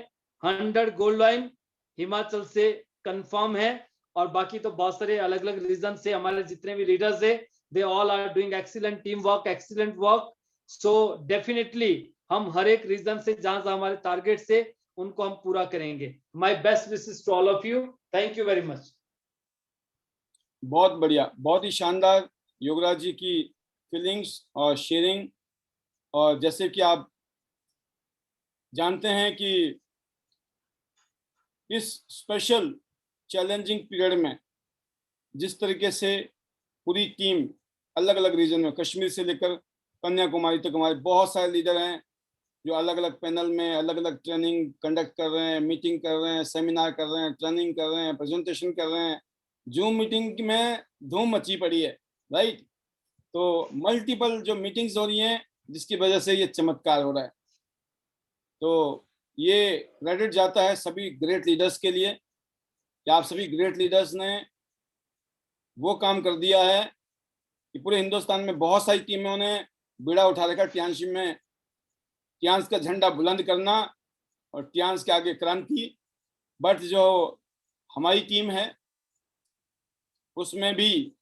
100 गोल्ड लाइन हिमाचल से कंफर्म है, और बाकी तो बहुत सारे अलग अलग रीजन से हमारे जितने भी लीडर्स है, they all are doing excellent team work, excellent work. So definitely हम हर एक रीजन से जहां से हमारे टारगेट से उनको हम पूरा करेंगे। My best wishes to all of you, thank you very much. बहुत बढ़िया, बहुत ही शानदार योगराज जी की फीलिंग्स और शेयरिंग। और जैसे कि आप जानते हैं कि इस स्पेशल चैलेंजिंग पीरियड में जिस तरीके से पूरी टीम अलग अलग रीजन में, कश्मीर से लेकर कन्याकुमारी तक हमारे बहुत सारे लीडर हैं जो अलग अलग पैनल में अलग अलग ट्रेनिंग कंडक्ट कर रहे हैं, मीटिंग कर रहे हैं, सेमिनार कर रहे हैं, ट्रेनिंग कर रहे हैं, प्रेजेंटेशन कर रहे हैं। जूम मीटिंग में धूम मची पड़ी है, राइट। तो मल्टीपल जो मीटिंग्स हो रही हैं जिसकी वजह से ये चमत्कार हो रहा है। तो ये क्रेडिट जाता है सभी ग्रेट लीडर्स के लिए कि आप सभी ग्रेट लीडर्स ने वो काम कर दिया है कि पूरे हिंदुस्तान में बहुत सारी टीमों ने बीड़ा उठा रखा टियांशी में, टियांस का झंडा बुलंद करना और टियांस के आगे क्रांति। बट जो हमारी टीम है उसमें भी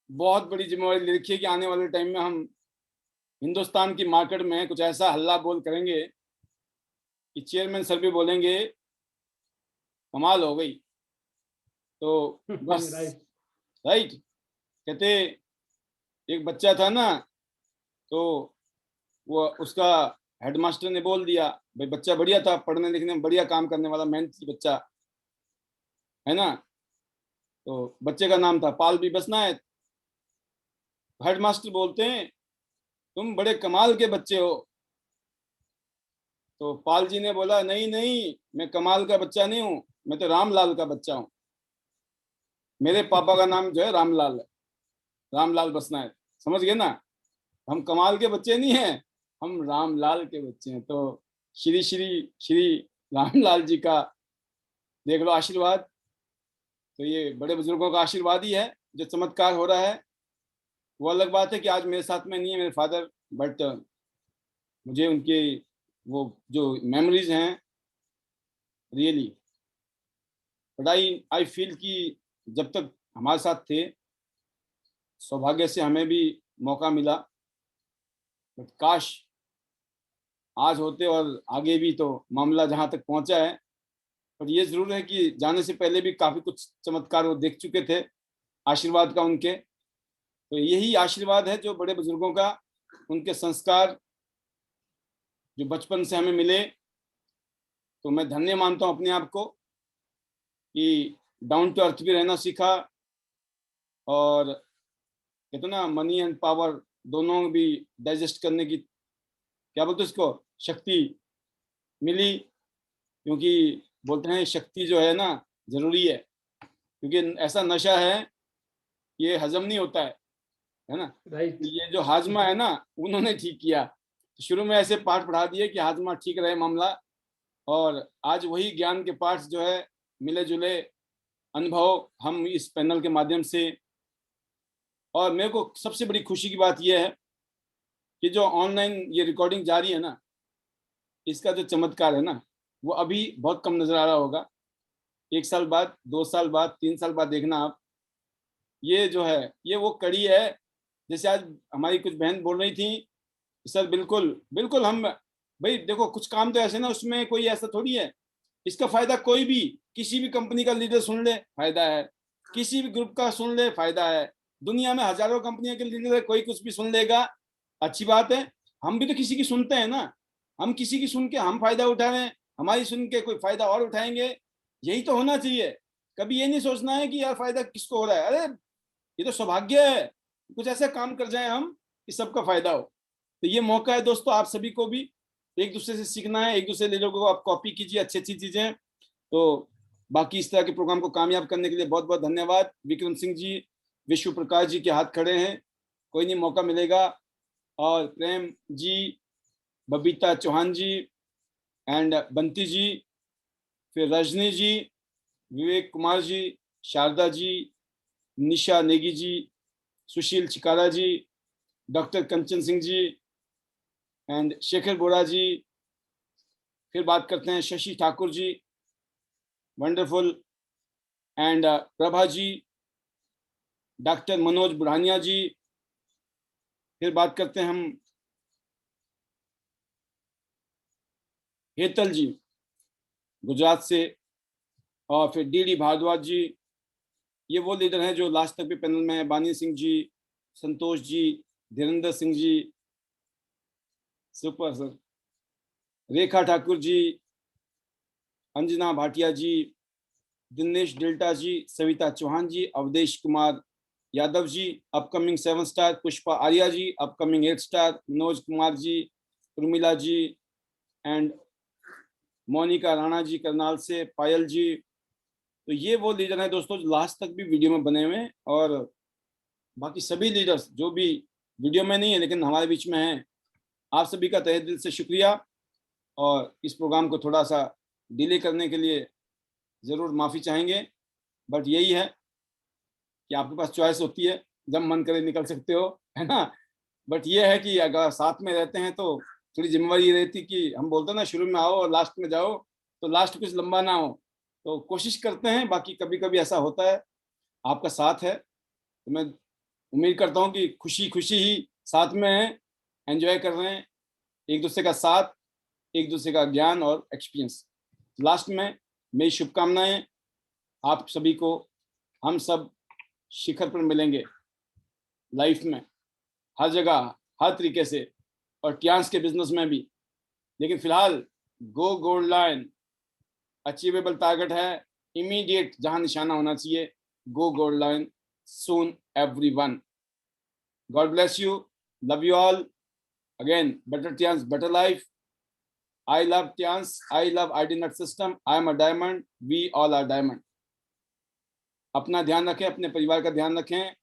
बहुत बड़ी जिम्मेवारी ले रखी है कि आने वाले टाइम में हम हिंदुस्तान की मार्केट में कुछ ऐसा हल्ला बोल करेंगे कि चेयरमैन सर भी बोलेंगे कमाल हो गई। तो बस राइट, कहते एक बच्चा था ना, तो वो उसका हेडमास्टर ने बोल दिया, भाई बच्चा बढ़िया था, पढ़ने लिखने में बढ़िया काम करने वाला, मेहनती बच्चा है ना। तो बच्चे का नाम था पाल भी बसनायत। हेडमास्टर बोलते हैं तुम बड़े कमाल के बच्चे हो। तो पाल जी ने बोला नहीं नहीं, मैं कमाल का बच्चा नहीं हूँ, मैं तो रामलाल का बच्चा हूँ। मेरे पापा का नाम जो है रामलाल है, रामलाल बसनायत, समझ गए ना। हम कमाल के बच्चे नहीं हैं, हम रामलाल के बच्चे हैं। तो श्री श्री श्री रामलाल जी का देख लो आशीर्वाद। तो ये बड़े बुजुर्गों का आशीर्वाद ही है जो चमत्कार हो रहा है। वो अलग बात है कि आज मेरे साथ में नहीं है मेरे फादर, बट मुझे उनके वो जो मेमोरीज हैं रियली, बट आई फील कि जब तक हमारे साथ थे, सौभाग्य से हमें भी मौका मिला, बट काश आज होते और आगे भी तो मामला जहां तक पहुंचा है। पर ये जरूर है कि जाने से पहले भी काफी कुछ चमत्कार वो देख चुके थे, आशीर्वाद का उनके। तो यही आशीर्वाद है जो बड़े बुजुर्गों का, उनके संस्कार जो बचपन से हमें मिले। तो मैं धन्य मानता हूँ अपने आप को कि डाउन टू अर्थ भी रहना सीखा, और कहते ना मनी एंड पावर दोनों भी डाइजेस्ट करने की क्या बोलते इसको, शक्ति मिली, क्योंकि बोलते हैं शक्ति जो है ना जरूरी है, क्योंकि ऐसा नशा है ये हजम नहीं होता है ना। राइट। ये जो हाजमा है ना उन्होंने ठीक किया, तो शुरू में ऐसे पाठ पढ़ा दिए कि हाजमा ठीक रहे मामला, और आज वही ज्ञान के पाठ जो है मिले जुले अनुभव हम इस पैनल के माध्यम से। और मेरे को सबसे बड़ी खुशी की बात यह है कि जो ऑनलाइन ये रिकॉर्डिंग जारी है ना, इसका जो चमत्कार है ना वो अभी बहुत कम नजर आ रहा होगा। 1 साल बाद, 2 साल बाद, 3 साल बाद देखना आप, ये जो है ये वो कड़ी है। जैसे आज हमारी कुछ बहन बोल रही थी, सर बिल्कुल बिल्कुल, हम भाई देखो कुछ काम तो ऐसे ना उसमें कोई ऐसा थोड़ी है, इसका फायदा कोई भी किसी भी कंपनी का लीडर सुन ले फायदा है, किसी भी ग्रुप का सुन ले फायदा है, दुनिया में हजारों कंपनियों के लीडर है, कोई कुछ भी सुन लेगा, अच्छी बात है। हम भी तो किसी की सुनते हैं ना, हम किसी की सुन के हम फायदा उठा रहे हैं, हमारी सुन के कोई फायदा और उठाएंगे, यही तो होना चाहिए। कभी ये नहीं सोचना है कि यार फायदा किसको हो रहा है, अरे ये तो सौभाग्य है, कुछ ऐसे काम कर जाए हम कि सबका फायदा हो। तो ये मौका है दोस्तों, आप सभी को भी एक दूसरे से सीखना है, एक दूसरे लीडरों को आप कॉपी कीजिए, अच्छी अच्छी चीजें। तो बाकी इस तरह के प्रोग्राम को कामयाब करने के लिए बहुत बहुत धन्यवाद। विक्रम सिंह जी, विश्व प्रकाश जी के हाथ खड़े हैं, कोई नहीं मौका मिलेगा। और प्रेम जी, बबीता चौहान जी एंड बंती जी, फिर रजनी जी, विवेक कुमार जी, शारदा जी, निशा नेगी जी, सुशील चिकारा जी, डॉक्टर कंचन सिंह जी एंड शेखर बोरा जी। फिर बात करते हैं Shashi Thakur ji, wonderful, and Prabha ji, doctor Manoj Budhania ji. फिर बात करते हैं हम हेतल जी गुजरात से, और फिर डी भारद्वाज जी, ये वो लीडर हैं जो लास्ट तक भी पैनल में है, Bani Singh ji, Santosh ji, Dhirendra Singh ji, super sir, Rekha Thakur ji, Anjana Bhatia ji, Dinesh Delta ji, Savita Chauhan ji, Awadhesh Kumar Yadav ji, upcoming 7 star, Pushpa Arya ji, upcoming 8 star, Manoj Kumar ji, Urmila ji and Monika Rana ji Karnal से, पायल जी। तो ये वो लीडर हैं दोस्तों जो लास्ट तक भी वीडियो में बने हुए हैं, और बाकी सभी लीडर्स जो भी वीडियो में नहीं है लेकिन हमारे बीच में हैं, आप सभी का तहे दिल से शुक्रिया। और इस प्रोग्राम को थोड़ा सा डिले करने के लिए ज़रूर माफ़ी चाहेंगे, बट यही है कि आपके पास चॉइस होती है, जब मन करे निकल सकते हो, है ना। बट ये है कि अगर साथ में रहते हैं तो थोड़ी जिम्मेवारी ये रहती कि हम बोलते हैं ना शुरू में आओ और लास्ट में जाओ, तो लास्ट कुछ लंबा ना हो, तो कोशिश करते हैं। बाकी कभी कभी ऐसा होता है, आपका साथ है तो मैं उम्मीद करता हूँ कि खुशी खुशी ही साथ में हैं, एंजॉय कर रहे हैं एक दूसरे का साथ, एक दूसरे का ज्ञान और एक्सपीरियंस। लास्ट में मेरी शुभकामनाएं आप सभी को, हम सब शिखर पर मिलेंगे लाइफ में, हर जगह हर तरीके से, और टियांस के बिजनेस में भी। लेकिन फिलहाल go gold line achievable target है, इमीडिएट जहां निशाना होना चाहिए, go gold line soon everyone. God bless you, love you all, again better Tiens better life. I love Tians, I love ID Nut System, I am a diamond, we all are diamond। अपना ध्यान रखें, अपने परिवार का ध्यान रखें।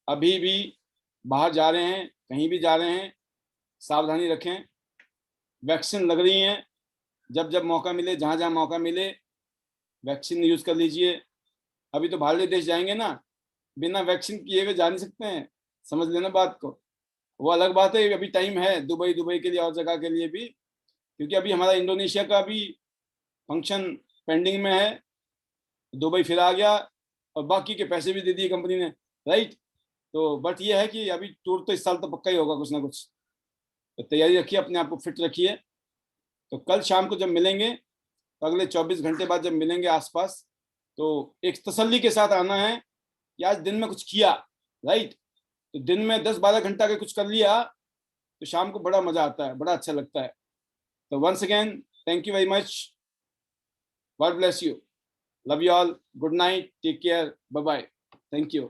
अभी भी बाहर जा रहे हैं, कहीं भी जा रहे हैं, सावधानी रखें। वैक्सीन लग रही हैं, जब जब मौका मिले, जहाँ जहाँ मौका मिले वैक्सीन यूज कर लीजिए। अभी तो बाहरले देश जाएंगे ना, बिना वैक्सीन किए हुए जा नहीं सकते हैं, समझ लेना बात को। वो अलग बात है, अभी टाइम है दुबई के लिए और जगह के लिए भी, क्योंकि अभी हमारा इंडोनेशिया का भी फंक्शन पेंडिंग में है, दुबई फिर आ गया और बाकी के पैसे भी दे दिए कंपनी ने, राइट। तो बट ये है कि अभी टूर तो इस साल तो पक्का ही होगा कुछ ना कुछ, तो तैयारी रखिए, अपने आप को फिट रखिए। तो कल शाम को जब मिलेंगे, तो अगले 24 घंटे बाद जब मिलेंगे आसपास, तो एक तसल्ली के साथ आना है कि आज दिन में कुछ किया, राइट। तो दिन में 10-12 घंटा के कुछ कर लिया तो शाम को बड़ा मजा आता है, बड़ा अच्छा लगता है। तो once again thank you very much, God bless you, love you all, good night, take care, bye bye, thank you.